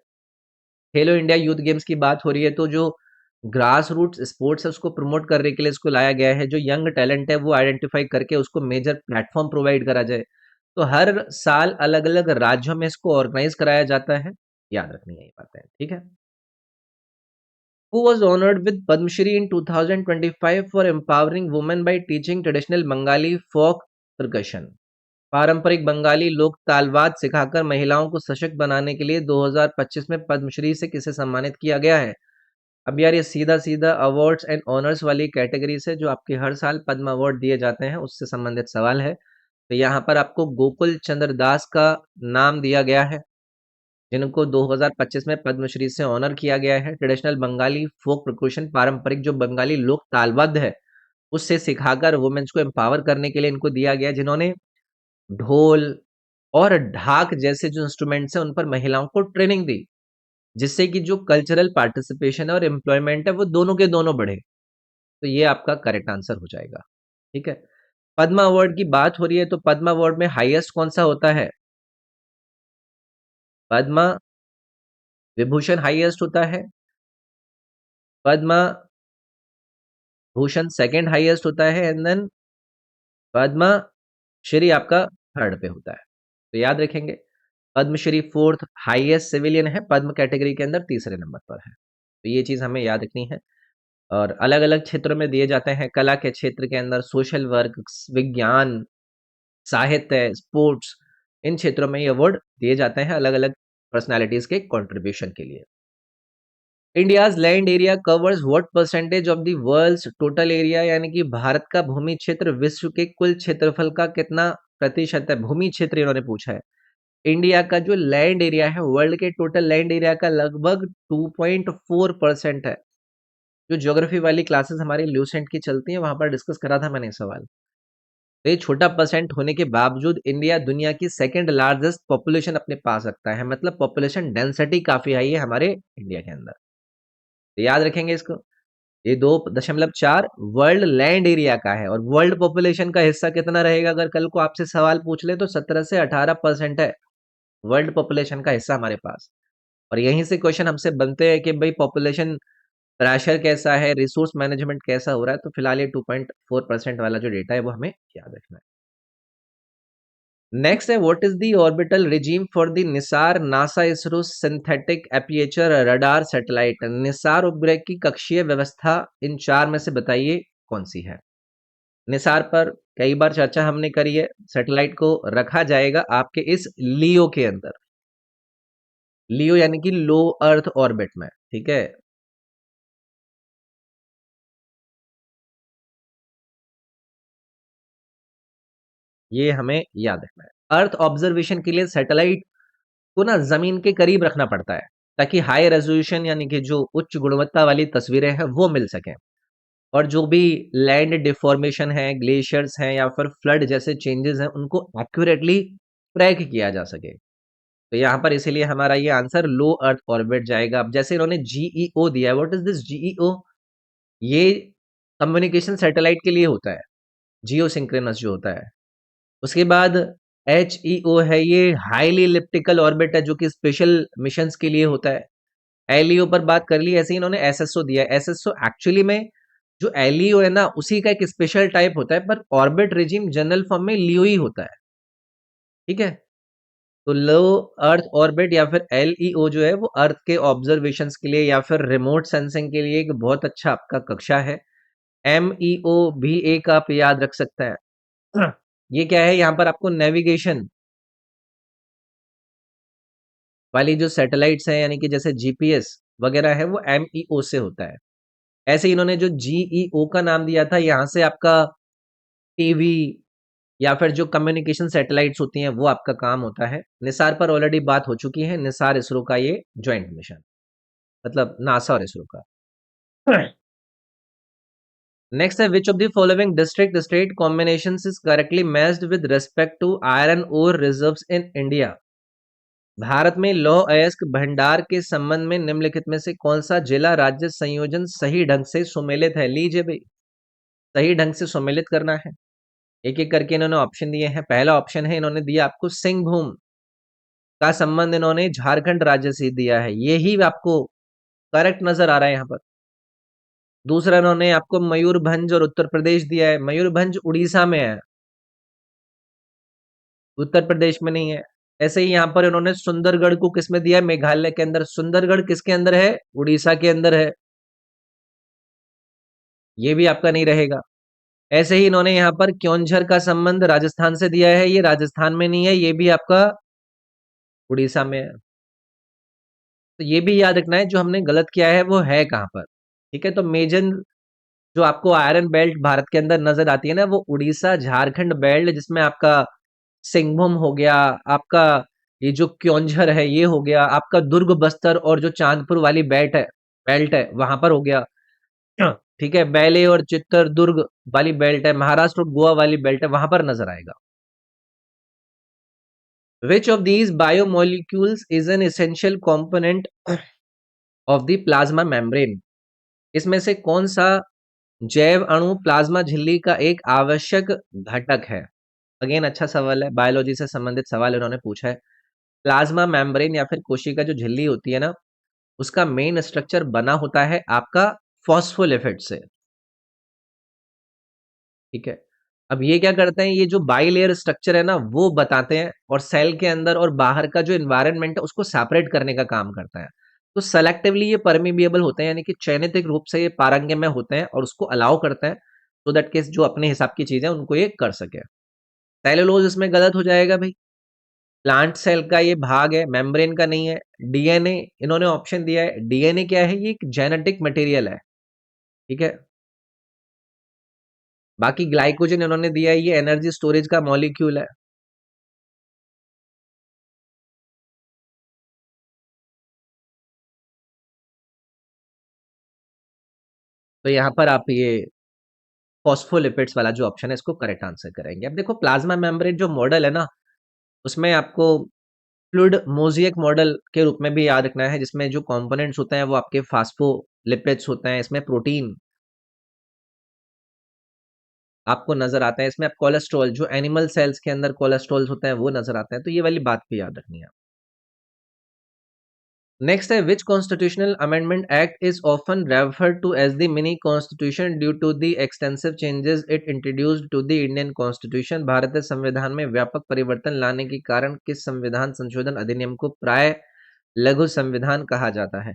खेलो इंडिया यूथ गेम्स की बात हो रही है, तो जो ग्रास रूट स्पोर्ट्स है उसको प्रमोट करने के लिए इसको लाया गया है। जो यंग टैलेंट है वो आइडेंटिफाई करके उसको मेजर प्लेटफॉर्म प्रोवाइड करा जाए। तो हर साल अलग अलग राज्यों में इसको ऑर्गेनाइज कराया जाता है, याद रखनी है ये बातें। ठीक है, who was honored with Padma Shri in 2025 for empowering women by teaching traditional Bengali folk percussion। पारंपरिक बंगाली लोक तालवाद सिखाकर महिलाओं को सशक्त बनाने के लिए 2025 में पद्मश्री से किसे सम्मानित किया गया है। अब यार ये सीधा सीधा अवार्ड्स एंड ऑनर्स वाली कैटेगरी से जो आपके हर साल पद्म अवार्ड दिए जाते हैं उससे संबंधित सवाल है। तो यहाँ पर आपको गोकुल चंद्र दास का नाम दिया गया है, जिनको 2025 में पद्मश्री से ऑनर किया गया है। ट्रेडिशनल बंगाली फोक परक्यूशन, पारंपरिक जो बंगाली लोक तालवाद्य है उससे सिखाकर वुमेन्स को एम्पावर करने के लिए इनको दिया गया, जिन्होंने ढोल और ढाक जैसे जो इंस्ट्रूमेंट्स हैं उन पर महिलाओं को ट्रेनिंग दी, जिससे कि जो कल्चरल पार्टिसिपेशन है और एम्प्लॉयमेंट है वो दोनों के दोनों बढ़े। तो ये आपका करेक्ट आंसर हो जाएगा। ठीक है, पद्मा अवार्ड की बात हो रही है, तो पद्मा अवार्ड में हाईएस्ट कौन सा होता है। पद्मा विभूषण हाईएस्ट होता है, पद्मा भूषण सेकंड हाईएस्ट होता है, एंड देन पद्मा श्री आपका थर्ड पे होता है। तो याद रखेंगे पद्मश्री फोर्थ हाईएस्ट सिविलियन है, पद्म कैटेगरी के अंदर तीसरे नंबर पर है। तो ये चीज़ हमें याद रखनी है। और अलग-अलग क्षेत्रों में दिए जाते हैं, कला के क्षेत्र के अंदर, सोशल वर्क, विज्ञान, साहित्य, स्पोर्ट्स, इन क्षेत्रों में ये अवार्ड दिए जाते हैं अलग-अलग पर्सनैलिटीज़ के कंट्रीब्यूशन के लिए। India's land area covers what percentage of the world's total area, यानी कि भारत का भूमि क्षेत्र विश्व के कुल क्षेत्रफल का कितना प्रतिशत है? भूमि क्षेत्र इन्होंने पूछा है। इंडिया का जो लैंड एरिया है, वर्ल्ड के टोटल लैंड एरिया का लगभग 2.4% है। जो ज्योग्राफी वाली क्लासेस हमारी ल्यूसेंट की चलती हैं, वहां पर डिस्कस करा था मैंने ये सवाल। तो ये छोटा परसेंट होने के बावजूद इंडिया दुनिया की सेकंड लार्जेस्ट पॉपुलेशन अपने पास रखता है, मतलब पॉपुलेशन डेंसिटी काफी हाई है हमारे इंडिया के अंदर। तो याद रखेंगे इसको। ये 2.4 वर्ल्ड लैंड एरिया का है, और वर्ल्ड पॉपुलेशन का हिस्सा कितना रहेगा अगर कल को आपसे सवाल पूछ ले, तो 17 से 18% है वर्ल्ड पॉपुलेशन का हिस्सा हमारे पास। और यहीं से क्वेश्चन हमसे बनते हैं कि भाई पॉपुलेशन प्रेशर कैसा है, रिसोर्स मैनेजमेंट कैसा हो रहा है। तो फिलहाल ये 2.4% वाला जो डेटा है वो हमें याद रखना है। नेक्स्ट है, what is the orbital regime for the NISAR NASA ISRO synthetic aperture radar satellite. NISAR उपग्रह की कक्षीय व्यवस्था इन चार में से बताइए कौन सी है। निसार पर कई बार चर्चा हमने करी है। सैटेलाइट को रखा जाएगा आपके इस लियो के अंदर, लियो यानी कि लो अर्थ ऑर्बिट में, ठीक है। ये हमें याद रखना है। अर्थ ऑब्जर्वेशन के लिए सैटेलाइट को ना जमीन के करीब रखना पड़ता है, ताकि हाई रेजोल्यूशन यानी कि जो उच्च गुणवत्ता वाली तस्वीरें हैं वो मिल सकें। और जो भी लैंड डिफॉर्मेशन है, ग्लेशियर्स हैं या फिर फ्लड जैसे चेंजेस हैं, उनको एक्यूरेटली ट्रैक किया जा सके। तो यहाँ पर इसीलिए हमारा ये आंसर लो अर्थ ऑर्बिट जाएगा। अब जैसे इन्होंने जीईओ दिया है, व्हाट इज दिस जीईओ? ये कम्युनिकेशन सैटेलाइट के लिए होता है, जियो सिंक्रोनस जो होता है। उसके बाद एचईओ है, ये हाईली इलिप्टिकल ऑर्बिट है, जो कि स्पेशल मिशंस के लिए होता है। एलईओ पर बात कर ली, ऐसे ही इन्होंने एसएसओ दिया है। एसएसओ एक्चुअली में जो एलईओ है ना, उसी का एक स्पेशल टाइप होता है, पर ऑर्बिट रिजिम जनरल फॉर्म में लियो ही होता है, ठीक है। तो लो अर्थ ऑर्बिट या फिर एलईओ जो है वो अर्थ के ऑब्जर्वेशंस के लिए या फिर रिमोट सेंसिंग के लिए एक बहुत अच्छा आपका कक्षा है। एमईओ भी एक आप याद रख सकते हैं। ये क्या है, यहाँ पर आपको नेविगेशन वाली जो सैटेलाइट्स हैं, यानी कि जैसे जीपीएस वगैरह है, वो एमईओ से होता है। ऐसे इन्होंने जो जीईओ का नाम दिया था, यहाँ से आपका टीवी या फिर जो कम्युनिकेशन सैटेलाइट्स होती हैं वो आपका काम होता है। निसार पर ऑलरेडी बात हो चुकी है, निसार इसरो का ये ज्वाइंट मिशन, मतलब नासा और इसरो का। नेक्स्ट है, which of the following district state combinations is correctly matched with respect to iron ore reserves in India. भारत में लौह अयस्क भंडार के संबंध में निम्नलिखित में से कौन सा जिला राज्य संयोजन सही ढंग से सुमेलित है? लीजिए भाई, सही ढंग से सुमेलित करना है। एक एक करके इन्होंने ऑप्शन दिए हैं। पहला ऑप्शन है, इन्होंने दिया आपको सिंहभूम का संबंध इन्होंने झारखंड राज्य से दिया है, यही आपको करेक्ट नजर आ रहा है यहाँ पर। दूसरा इन्होंने आपको मयूरभंज और उत्तर प्रदेश दिया है। मयूरभंज उड़ीसा में है, उत्तर प्रदेश में नहीं है। ऐसे ही यहाँ पर इन्होंने सुंदरगढ़ को किस में दिया है? मेघालय के अंदर। सुंदरगढ़ किसके अंदर है? उड़ीसा के अंदर है, ये भी आपका नहीं रहेगा। ऐसे ही इन्होंने यहाँ पर क्योंझर का संबंध राजस्थान से दिया है, ये राजस्थान में नहीं है, ये भी आपका उड़ीसा में है। तो ये भी याद रखना है, जो हमने गलत किया है वो है कहाँ पर, ठीक है। तो मेजर जो आपको आयरन बेल्ट भारत के अंदर नजर आती है ना, वो उड़ीसा झारखंड बेल्ट, जिसमें आपका सिंहभूम हो गया, आपका ये जो क्योंझर है ये हो गया, आपका दुर्ग बस्तर और जो चांदपुर वाली बेल्ट है वहां पर हो गया। हाँ, ठीक है। बैले और चित्तर दुर्ग वाली बेल्ट है, महाराष्ट्र और गोवा वाली बेल्ट है, वहां पर नजर आएगा। Which of these biomolecules is an essential component of the plasma membrane. इसमें से कौन सा जैव अणु प्लाज्मा झिल्ली का एक आवश्यक घटक है? अगेन अच्छा सवाल है, बायोलॉजी से संबंधित सवाल इन्होंने पूछा है। प्लाज्मा मेम्ब्रेन या फिर कोशिका जो झिल्ली होती है ना, उसका मेन स्ट्रक्चर बना होता है आपका फॉस्फोलिपिड से, ठीक है। अब ये क्या करते हैं, ये जो बाइलेयर स्ट्रक्चर है ना वो बताते हैं, और सेल के अंदर और बाहर का जो इन्वायरमेंट है उसको सेपरेट करने का काम करता है। तो सेलेक्टिवली ये परमिएबल होते हैं, यानी कि चयनित रूप से ये पारंगम्य होते हैं और उसको अलाउ करते हैं सो दैट कि जो अपने हिसाब की चीज़ें उनको ये कर सके। सेलुलोज इसमें गलत हो जाएगा भाई। प्लांट सेल का ये भाग है, मेम्ब्रेन का नहीं है। डीएनए इन्होंने ऑप्शन दिया है, डीएनए क्या है? ये एक जेनेटिक मटेरियल है, ठीक है? बाकी ग्लाइकोजन इन्होंने दिया है, ये एनर्जी स्टोरेज का मॉलिक्यूल है। तो यहाँ पर आप ये फॉस्फोलिपिड्स वाला जो ऑप्शन है इसको करेक्ट आंसर करेंगे। अब देखो प्लाज्मा मेम्ब्रेन जो मॉडल है ना, उसमें आपको फ्लूइड मोज़ेइक मॉडल के रूप में भी याद रखना है, जिसमें जो कंपोनेंट्स होते हैं वो आपके फास्फोलिपिड्स होते हैं। इसमें प्रोटीन आपको नजर आता है, इसमें आप कोलेस्ट्रॉल जो एनिमल सेल्स के अंदर कोलेस्ट्रॉल होते हैं वो नजर आते हैं। तो ये वाली बात भी याद रखनी है। नेक्स्ट है, which constitutional amendment act is often referred to as the mini constitution due to the extensive changes it introduced to the Indian constitution. भारतीय संविधान में व्यापक परिवर्तन लाने के कारण किस संविधान संशोधन अधिनियम को प्राय लघु संविधान कहा जाता है?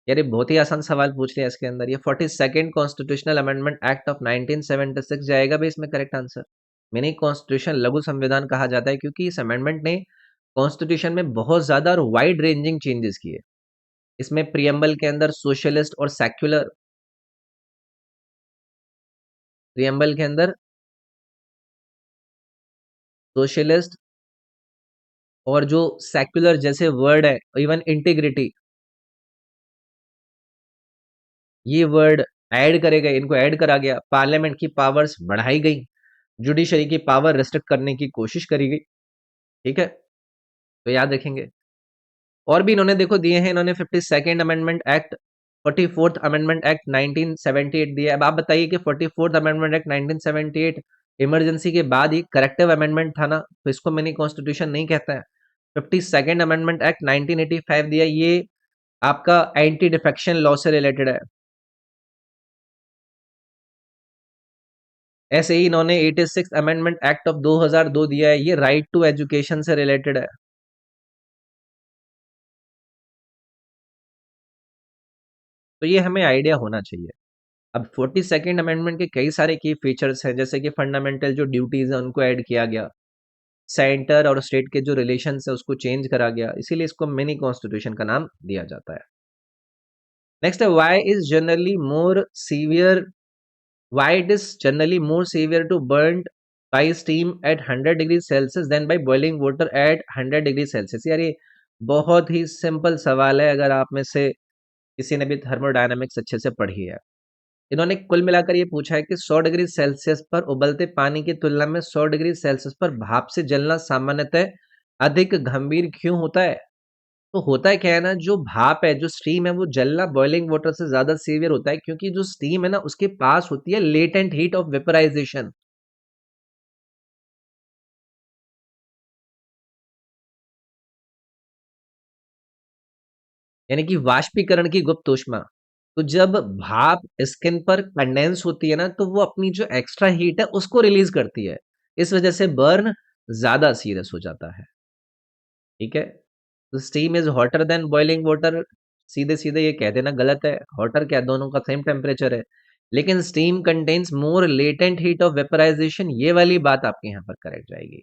यार ये बहुत ही आसान सवाल पूछ लिया इसके अंदर। ये 42nd constitutional amendment act of 1976 जाएगा भाई इसमें करेक्ट आंसर। मिनी कॉन्स्टिट्यूशन लघु संविधान कहा जाता है क्योंकि इस अमेंडमेंट ने कॉन्स्टिट्यूशन में बहुत ज्यादा और वाइड रेंजिंग चेंजेस किए। इसमें प्रियम्बल के अंदर सोशलिस्ट और सेक्युलर, प्रियम्बल के अंदर सोशलिस्ट और जो सेक्युलर जैसे वर्ड है, इवन इंटीग्रिटी, ये वर्ड ऐड करे गए, इनको ऐड करा गया। पार्लियामेंट की पावर्स बढ़ाई गई, जुडिशरी की पावर रिस्ट्रिक्ट करने की कोशिश करी गई, ठीक है? तो याद रखेंगे। और भी इन्होंने देखो दिए हैं, इन्होंने 52nd amendment act, 44th amendment act 1978 दिया है। अब आप बताइए कि 44th अमेंडमेंट एक्ट 1978 इमरजेंसी के बाद ही करेक्टिव अमेंडमेंट था ना, तो इसको मिनी कॉन्स्टिट्यूशन नहीं कहता है। 52nd अमेंडमेंट एक्ट 1985 दिया, ये आपका एंटी डिफेक्शन लॉ से रिलेटेड है। ऐसे ही इन्होंने 86th अमेंडमेंट एक्ट ऑफ 2002 दिया है, ये राइट टू एजुकेशन से रिलेटेड है। तो ये हमें आइडिया होना चाहिए। अब 42nd अमेंडमेंट के कई सारे की फीचर्स हैं, जैसे कि फंडामेंटल जो ड्यूटीज हैं उनको ऐड किया गया, सेंटर और स्टेट के जो रिलेशन है उसको चेंज करा गया, इसीलिए इसको मिनी कॉन्स्टिट्यूशन का नाम दिया जाता है। नेक्स्ट है, why it is generally more severe to burn by steam at 100 degree Celsius than by boiling water at 100 degree Celsius? यार ये बहुत ही सिंपल सवाल है, अगर आप में से किसी ने भी थर्मोडायनामिक्स अच्छे से पढ़ी है। इन्होंने कुल मिलाकर ये पूछा है कि 100 डिग्री सेल्सियस पर उबलते पानी की तुलना में 100 डिग्री सेल्सियस पर भाप से जलना सामान्यतः अधिक गंभीर क्यों होता है? तो होता है क्या है ना, जो भाप है, जो स्टीम है, वो जलना बॉइलिंग वाटर से ज्यादा सीवियर होता है, क्योंकि जो स्टीम है ना उसके पास होती है लेटेंट हीट ऑफ वेपराइजेशन, यानी कि वाष्पीकरण की गुप्त ऊष्मा। तो जब भाप स्किन पर कंडेंस होती है ना, तो वो अपनी जो एक्स्ट्रा हीट है उसको रिलीज करती है। इस वजह से बर्न ज्यादा सीरियस हो जाता है, ठीक है? तो steam is hotter then boiling water, सीधे सीधे ये कह देना गलत है। हॉटर क्या, दोनों का सेम टेम्परेचर है, लेकिन steam contains more latent heat of vaporisation, ये वाली बात आपके यहाँ पर करेक्ट जाएगी।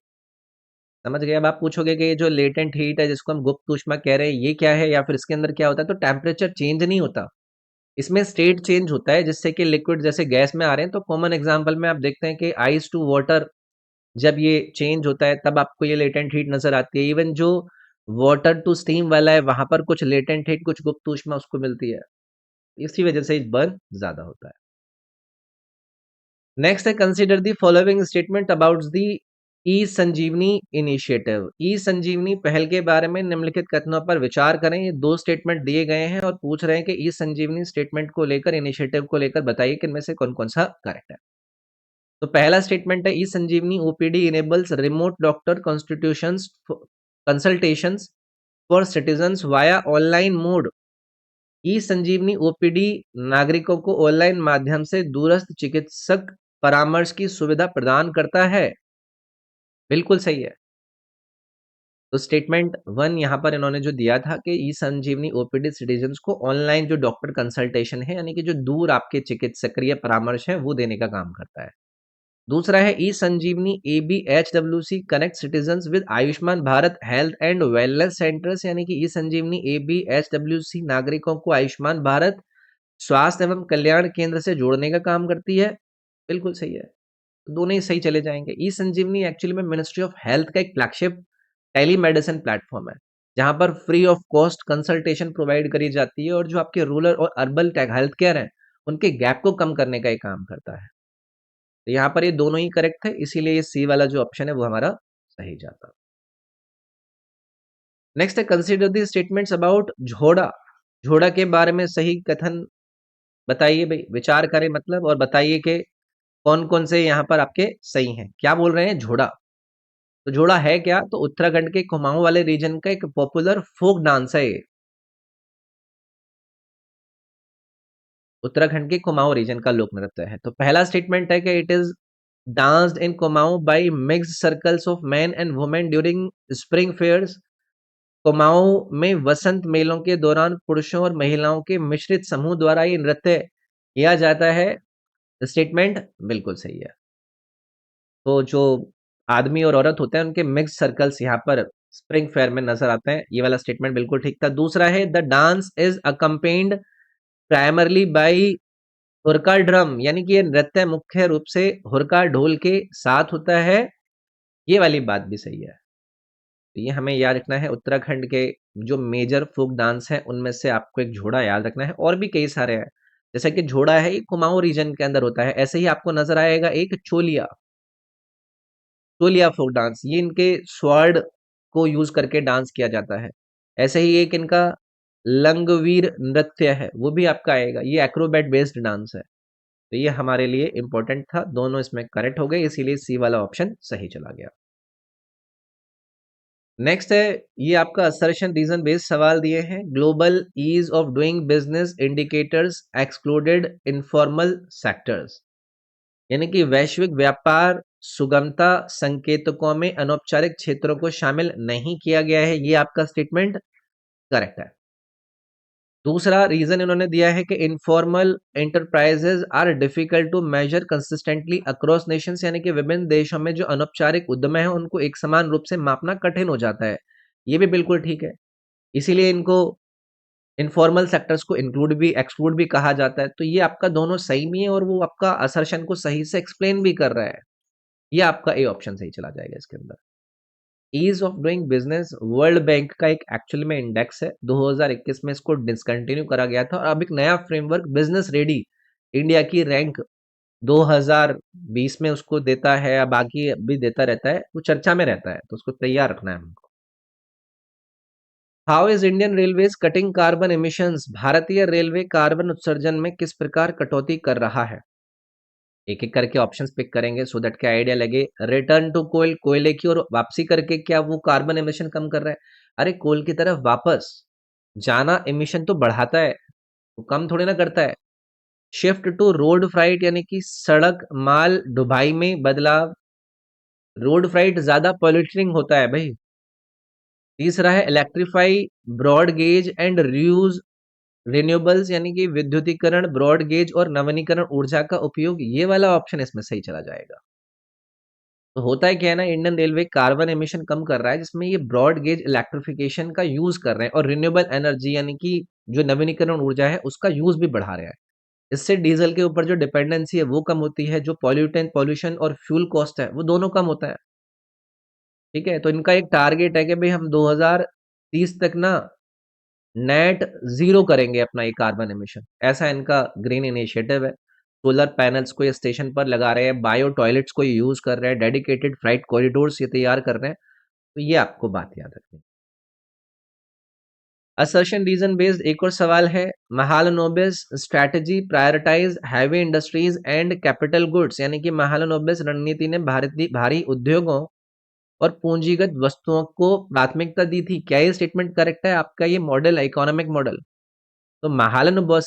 समझ गए? अब आप पूछोगे कि ये जो लेटेंट हीट है जिसको हम गुप्त ऊष्मा कह रहे हैं, ये क्या है या फिर इसके अंदर क्या होता है? तो टेम्परेचर चेंज नहीं होता, इसमें स्टेट चेंज होता है, जिससे कि लिक्विड जैसे गैस में आ रहे हैं। तो कॉमन एग्जांपल में आप देखते हैं कि आइस टू वाटर, जब ये चेंज होता है तब आपको ये लेटेंट हीट नजर आती है। इवन जो वाटर टू स्टीम वाला है वहां पर कुछ लेटेंट हीट, कुछ गुप्त ऊष्मा उसको मिलती है, इसी वजह से बर्न ज्यादा होता है। नेक्स्ट है, consider the following statement about the e Sanjeevani initiative. E Sanjeevani पहल के बारे में निम्नलिखित कथनों पर विचार करें। ये दो स्टेटमेंट दिए गए हैं और पूछ रहे हैं कि ई संजीवनी स्टेटमेंट को लेकर, इनिशिएटिव को लेकर बताइए कि इनमें से कौन कौन सा करेक्ट है। तो पहला स्टेटमेंट है, e Sanjeevani OPD enables remote doctor constitutions consultations for citizens via online mode. E Sanjeevani OPD नागरिकों को ऑनलाइन माध्यम से दूरस्थ चिकित्सक परामर्श की सुविधा प्रदान करता है। बिल्कुल सही है। तो स्टेटमेंट 1 यहाँ पर इन्होंने जो दिया था कि ई संजीवनी ओपीडी सिटीजन्स को ऑनलाइन जो डॉक्टर कंसल्टेशन है, यानी कि जो दूर आपके चिकित्सकीय परामर्श है, वो देने का काम करता है। दूसरा है e Sanjeevani ABHWC connect citizens with Ayushman Bharat health and wellness centres, यानी कि ई संजीवनी एबीएचडब्ल्यूसी नागरिकों को आयुष्मान भारत स्वास्थ्य एवं कल्याण केंद्र से जोड़ने का काम करती है। बिल्कुल सही है। दोनों ही सही चले जाएंगे। ई संजीवनी एक्चुअली में मिनिस्ट्री ऑफ हेल्थ का एक फ्लैगशिप टेलीमेडिसिन प्लेटफॉर्म है, जहां पर free of cost consultation provide करी जाती है और जो आपके रूरल और अर्बन हेल्थ केयर है, उनके गैप को कम करने का ये काम करता है। तो यहाँ पर ये दोनों ही करेक्ट है, इसीलिए ये सी वाला जो ऑप्शन है वो हमारा सही जाता। नेक्स्ट है कंसीडर द स्टेटमेंट्स अबाउट झोड़ा। झोड़ा के बारे में सही कथन बताइए भाई, विचार करें मतलब, और बताइए कि कौन कौन से यहाँ पर आपके सही हैं। क्या बोल रहे हैं झोड़ा? तो झोड़ा है क्या? तो उत्तराखंड के कुमाऊं वाले रीजन का एक पॉपुलर फोक डांस है ये। उत्तराखंड के कुमाऊं रीजन का लोक नृत्य है। तो पहला स्टेटमेंट है कि it is danced in Kumaon by mixed circles of men and women during spring fairs. Kumaon में वसंत मेलों के दौरान पुरुषों और महिलाओं के मिश्रित समूह द्वारा ये नृत्य किया जाता है। स्टेटमेंट बिल्कुल सही है। तो जो आदमी और औरत होते हैं उनके मिक्स सर्कल्स यहाँ पर स्प्रिंग फेयर में नजर आते हैं। ये वाला स्टेटमेंट बिल्कुल ठीक था। दूसरा है the dance is accompanied primarily by hurka drum, यानी कि ये नृत्य मुख्य रूप से हुरका ढोल के साथ होता है। ये वाली बात भी सही है। तो ये हमें याद रखना है। उत्तराखंड के जो मेजर फोक डांस है उनमें से आपको एक झोड़ा याद रखना है, और भी कई सारे हैं। जैसे कि झोड़ा है ये कुमाऊं रीजन के अंदर होता है, ऐसे ही आपको नजर आएगा एक चोलिया। चोलिया फोक डांस, ये इनके स्वॉर्ड को यूज करके डांस किया जाता है। ऐसे ही एक इनका लंगवीर नृत्य है, वो भी आपका आएगा। ये एक्रोबैट बेस्ड डांस है। तो ये हमारे लिए इंपॉर्टेंट था। दोनों इसमें करेक्ट हो गए, इसीलिए सी वाला ऑप्शन सही चला गया। नेक्स्ट है, ये आपका असर्शन रीजन बेस्ड सवाल दिए हैं। Global ease of doing business indicators excluded informal sectors, यानी कि वैश्विक व्यापार सुगमता संकेतकों में अनौपचारिक क्षेत्रों को शामिल नहीं किया गया है। ये आपका स्टेटमेंट करेक्ट है। दूसरा रीजन इन्होंने दिया है कि informal enterprises are difficult to measure consistently across nations, यानी कि विभिन्न देशों में जो अनौपचारिक उद्यम है उनको एक समान रूप से मापना कठिन हो जाता है। ये भी बिल्कुल ठीक है, इसीलिए इनको इनफॉर्मल सेक्टर्स को इंक्लूड भी एक्सक्लूड भी कहा जाता है। तो ये आपका दोनों सही भी है और वो आपका असर्शन को सही से एक्सप्लेन भी कर रहा है। ये आपका ए ऑप्शन सही चला जाएगा इसके अंदर। Ease of doing business World Bank का एक एक्चुअल में इंडेक्स है। 2021 में इसको डिसकंटिन्यू करा गया था और अब एक नया फ्रेमवर्क बिजनेस रेडी इंडिया की रैंक 2020 में उसको देता है, या बाकी भी देता रहता है, वो चर्चा में रहता है, तो उसको तैयार रखना है हमको। How is Indian railways cutting carbon emissions? भारतीय रेलवे कार्बन उत्सर्जन में किस प्रकार कटौती कर रहा है? एक एक करके ऑप्शंस पिक करेंगे सो दैट क्या आइडिया लगे। रिटर्न टू कोल, कोयले की ओर वापसी करके क्या वो कार्बन एमिशन कम कर रहा है? अरे कोल की तरफ वापस जाना एमिशन तो बढ़ाता है, वो कम थोड़ी ना करता है। शिफ्ट टू रोड फ्राइट, यानी कि सड़क माल ढुलाई में बदलाव। रोड फ्राइट ज्यादा पॉल्यूटिंग होता है भाई। तीसरा है electrify broad gauge and reuse renewables, यानी कि विद्युतीकरण ब्रॉड गेज और नवीनीकरण ऊर्जा का उपयोग। ये वाला ऑप्शन इसमें सही चला जाएगा। तो होता है क्या है ना, इंडियन रेलवे कार्बन एमिशन कम कर रहा है जिसमें ये ब्रॉड गेज इलेक्ट्रिफिकेशन का यूज कर रहे हैं और रिन्यूएबल एनर्जी यानी कि जो नवीनीकरण ऊर्जा है उसका यूज भी बढ़ा रहे हैं। इससे डीजल के ऊपर जो डिपेंडेंसी है वो कम होती है, जो पॉल्यूटेंट पॉल्यूशन और फ्यूल कॉस्ट है वो दोनों कम होता है। ठीक है, तो इनका एक टारगेट है कि भाई हम 2030 तक ना नेट जीरो करेंगे अपना ये कार्बन एमिशन। ऐसा इनका ग्रीन इनिशिएटिव है। सोलर पैनल्स को ये स्टेशन पर लगा रहे हैं, बायो टॉयलेट्स को यूज कर रहे हैं, डेडिकेटेड फ्लाइट कॉरिडोर्स ये तैयार कर रहे हैं। तो ये आपको बात याद रखनी। असर्शन रीजन बेस्ड एक और सवाल है। Mahalanobis strategy prioritise heavy industries and capital goods, यानी कि महालनोबिस रणनीति ने भारतीय भारी उद्योगों और पूंजीगत वस्तुओं को प्राथमिकता दी थी। क्या ये स्टेटमेंट करेक्ट है आपका? ये मॉडल है इकोनॉमिक मॉडल। तो महालनोबिस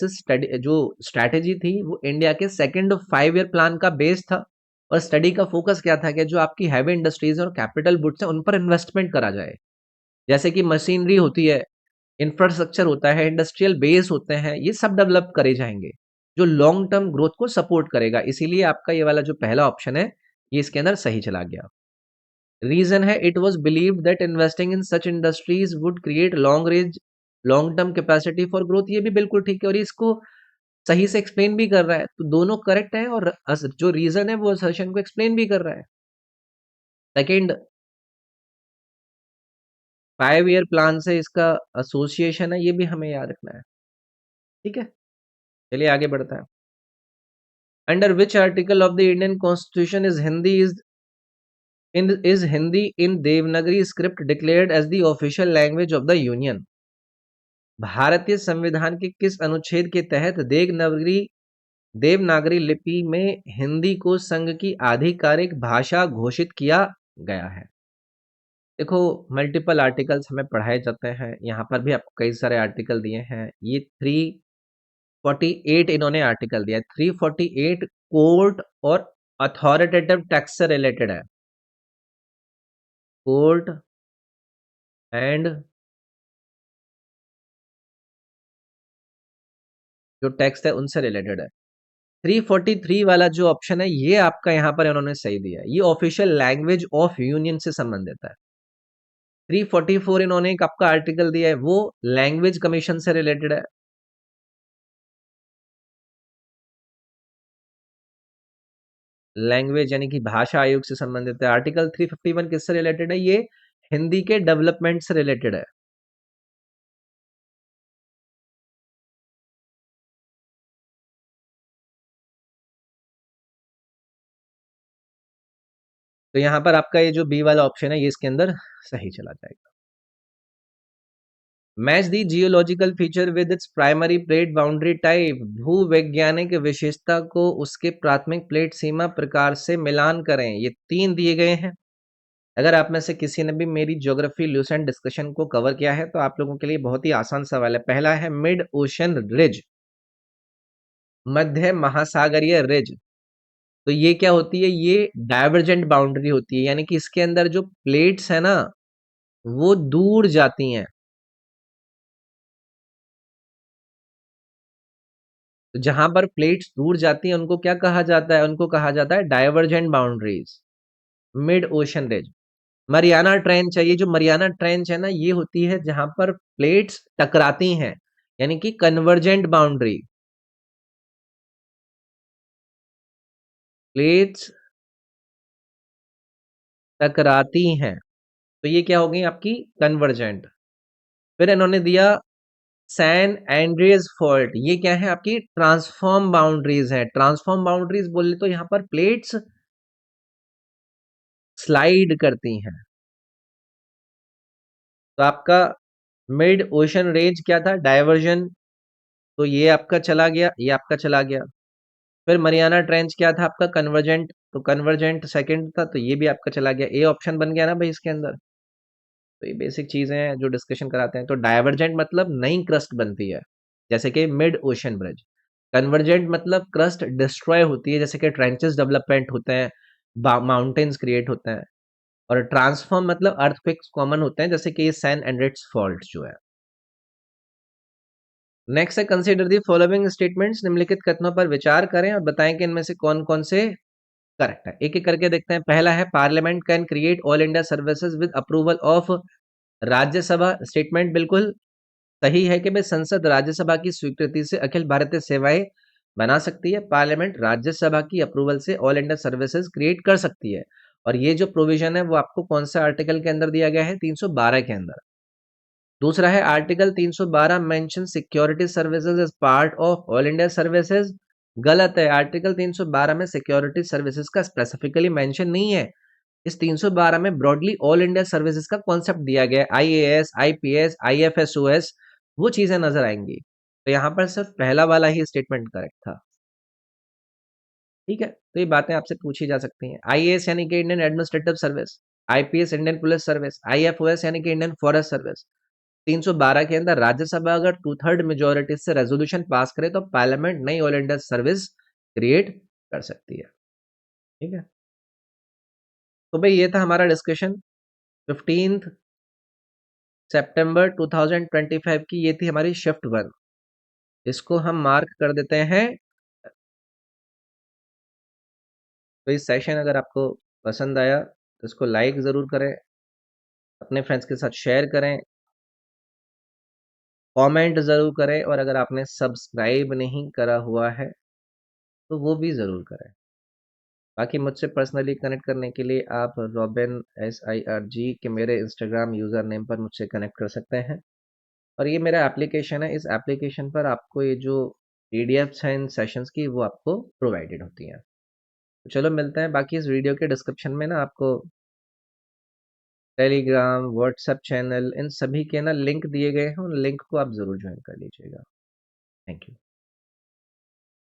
जो स्ट्रैटेजी थी वो इंडिया के सेकंड 5 ईयर प्लान का बेस था। और स्टडी का फोकस क्या था कि जो आपकी हैवी इंडस्ट्रीज और कैपिटल गुड्स है उन पर इन्वेस्टमेंट करा जाए। जैसे कि मशीनरी होती है, इंफ्रास्ट्रक्चर होता है, इंडस्ट्रियल बेस होते हैं, ये सब डेवलप करे जाएँगे, जो लॉन्ग टर्म ग्रोथ को सपोर्ट करेगा। इसीलिए आपका ये वाला जो पहला ऑप्शन है, ये इसके अंदर सही चला गया। रीज़न है it was believed that investing in such industries would create long term capacity for growth, ये भी बिल्कुल ठीक है और इसको सही से एक्सप्लेन भी कर रहा है। तो दोनों करेक्ट है और जो रीज़न है वो असर्शन को एक्सप्लेन भी कर रहा है। सेकंड 5 ईयर प्लान से इसका एसोसिएशन है, ये भी हमें याद रखना है। ठीक है? चलिए आगे बढ़ते हैं। Under which article of the Indian constitution is Hindi in Devanagari script declared as the official language of the union? भारतीय संविधान के किस अनुच्छेद के तहत देवनागरी लिपि में हिंदी को संघ की आधिकारिक भाषा घोषित किया गया है? देखो, मल्टीपल आर्टिकल्स हमें पढ़ाए जाते हैं, यहाँ पर भी आपको कई सारे आर्टिकल दिए हैं। ये 348 इन्होंने आर्टिकल दिया है। 348 कोर्ट और अथॉरिटेटिव टैक्स से रिलेटेड है। कोर्ट एंड जो टैक्स है उनसे रिलेटेड है। 343 वाला जो ऑप्शन है ये आपका यहाँ पर इन्होंने सही दिया है, ये ऑफिशियल लैंग्वेज ऑफ यूनियन से संबंधित है। 344 इन्होंने एक आपका आर्टिकल दिया है, वो लैंग्वेज कमीशन से रिलेटेड है। लैंग्वेज यानी कि भाषा आयोग से संबंधित है। आर्टिकल 351 किससे रिलेटेड है? ये हिंदी के डेवलपमेंट से रिलेटेड है। तो यहाँ पर आपका ये जो बी वाला ऑप्शन है ये इसके अंदर सही चला जाएगा। Match the geological feature with its primary plate boundary type, भूवैज्ञानिक विशेषता को उसके प्राथमिक प्लेट सीमा प्रकार से मिलान करें। ये 3 दिए गए हैं। अगर आप में से किसी ने भी मेरी ज्योग्राफी ल्यूसेंट डिस्कशन को कवर किया है तो आप लोगों के लिए बहुत ही आसान सवाल है। पहला है मिड ओशन रिज, मध्य महासागरीय रिज। तो ये क्या होती है? ये डाइवर्जेंट बाउंड्री होती है, यानी कि इसके अंदर जो प्लेट्स है ना वो दूर जाती हैं। तो जहां पर प्लेट्स दूर जाती हैं उनको क्या कहा जाता है? उनको कहा जाता है divergent boundaries, mid ocean ridge. Mariana trench है, ये जो मरियाना ट्रेंच है ना ये होती है जहां पर प्लेट्स टकराती हैं, यानी कि कन्वर्जेंट बाउंड्री। प्लेट्स टकराती हैं तो ये क्या हो गई आपकी? कन्वर्जेंट। फिर इन्होंने दिया सैन एंड्रियस फॉल्ट, ये क्या है? आपकी ट्रांसफॉर्म बाउंड्रीज है। ट्रांसफॉर्म बाउंड्रीज बोले तो यहाँ पर प्लेट्स स्लाइड करती हैं। तो आपका मिड ओशन रेंज क्या था? डायवर्जन। तो ये आपका चला गया, ये आपका चला गया। फिर मरियाना ट्रेंच क्या था आपका? कन्वर्जेंट। तो कन्वर्जेंट सेकंड था तो ये भी आपका चला गया। ए ऑप्शन बन गया ना भाई इसके अंदर। तो ये बेसिक चीजें हैं जो डिस्कशन कराते हैं। तो डायवर्जेंट मतलब नई क्रस्ट बनती है, जैसे कि मिड ओशन ब्रिज। कन्वर्जेंट मतलब क्रस्ट डिस्ट्रॉय होती है, जैसे कि ट्रेंचेस डेवलपमेंट होते हैं, माउंटेन्स क्रिएट होते हैं। और ट्रांसफॉर्म मतलब अर्थक्वेक्स कॉमन होते हैं, जैसे कि ये सैन एंड्रियस फॉल्ट जो है। नेक्स्ट है कंसीडर दी फॉलोइंग स्टेटमेंट्स, निम्नलिखित कथनों पर विचार करें और बताएं कि इनमें से कौन कौन से करेक्ट है। एक एक करके देखते हैं। पहला है parliament can create all India services with approval of Rajya Sabha. Statement बिल्कुल सही है कि भाई संसद राज्यसभा की स्वीकृति से अखिल भारतीय सेवाएं बना सकती है। पार्लियामेंट राज्यसभा की अप्रूवल से ऑल इंडिया सर्विसेज क्रिएट कर सकती है। और ये जो प्रोविजन है वो आपको कौन सा आर्टिकल के अंदर दिया गया है? 312 के अंदर। दूसरा है article 312 mention security services as part of all India services. गलत है। आर्टिकल 312 में सिक्योरिटी सर्विसेज का स्पेसिफिकली मेंशन नहीं है। इस 312 में ब्रॉडली ऑल इंडिया सर्विसेज का कॉन्सेप्ट दिया गया है। आईएएस, आईपीएस, आईएफएसओएस, वो चीजें नजर आएंगी। तो यहाँ पर सिर्फ पहला वाला ही स्टेटमेंट करेक्ट था। ठीक है, तो ये बातें आपसे पूछी जा सकती हैं। आईएएस यानी कि Indian administrative service, IPS Indian police service, IFOS यानी कि इंडियन फॉरेस्ट सर्विस। 312 के अंदर राज्यसभा अगर 2/3 मेजोरिटी से रेजोल्यूशन पास करे तो पार्लियामेंट नई ऑल इंडिया सर्विस क्रिएट कर सकती है। ठीक है, तो भाई ये था हमारा डिस्कशन 15th सितंबर 2025 की ये थी हमारी शिफ्ट 1। इसको हम मार्क कर देते हैं। तो इस सेशन अगर आपको पसंद आया तो इसको लाइक ज़रूर करें, अपने फ्रेंड्स के साथ शेयर करें, कमेंट ज़रूर करें और अगर आपने सब्सक्राइब नहीं करा हुआ है तो वो भी ज़रूर करें। बाकी मुझसे पर्सनली कनेक्ट करने के लिए आप रॉबिन SIRG के मेरे इंस्टाग्राम यूज़र नेम पर मुझसे कनेक्ट कर सकते हैं। और ये मेरा एप्लीकेशन है, इस एप्लीकेशन पर आपको ये जो पीडीएफ्स हैं इन सेशंस की वो आपको प्रोवाइडेड होती हैं। तो चलो मिलते हैं। बाकी इस वीडियो के डिस्क्रिप्शन में ना आपको टेलीग्राम, व्हाट्सएप चैनल इन सभी के ना लिंक दिए गए हैं, उन लिंक को आप ज़रूर ज्वाइन कर लीजिएगा। Thank you.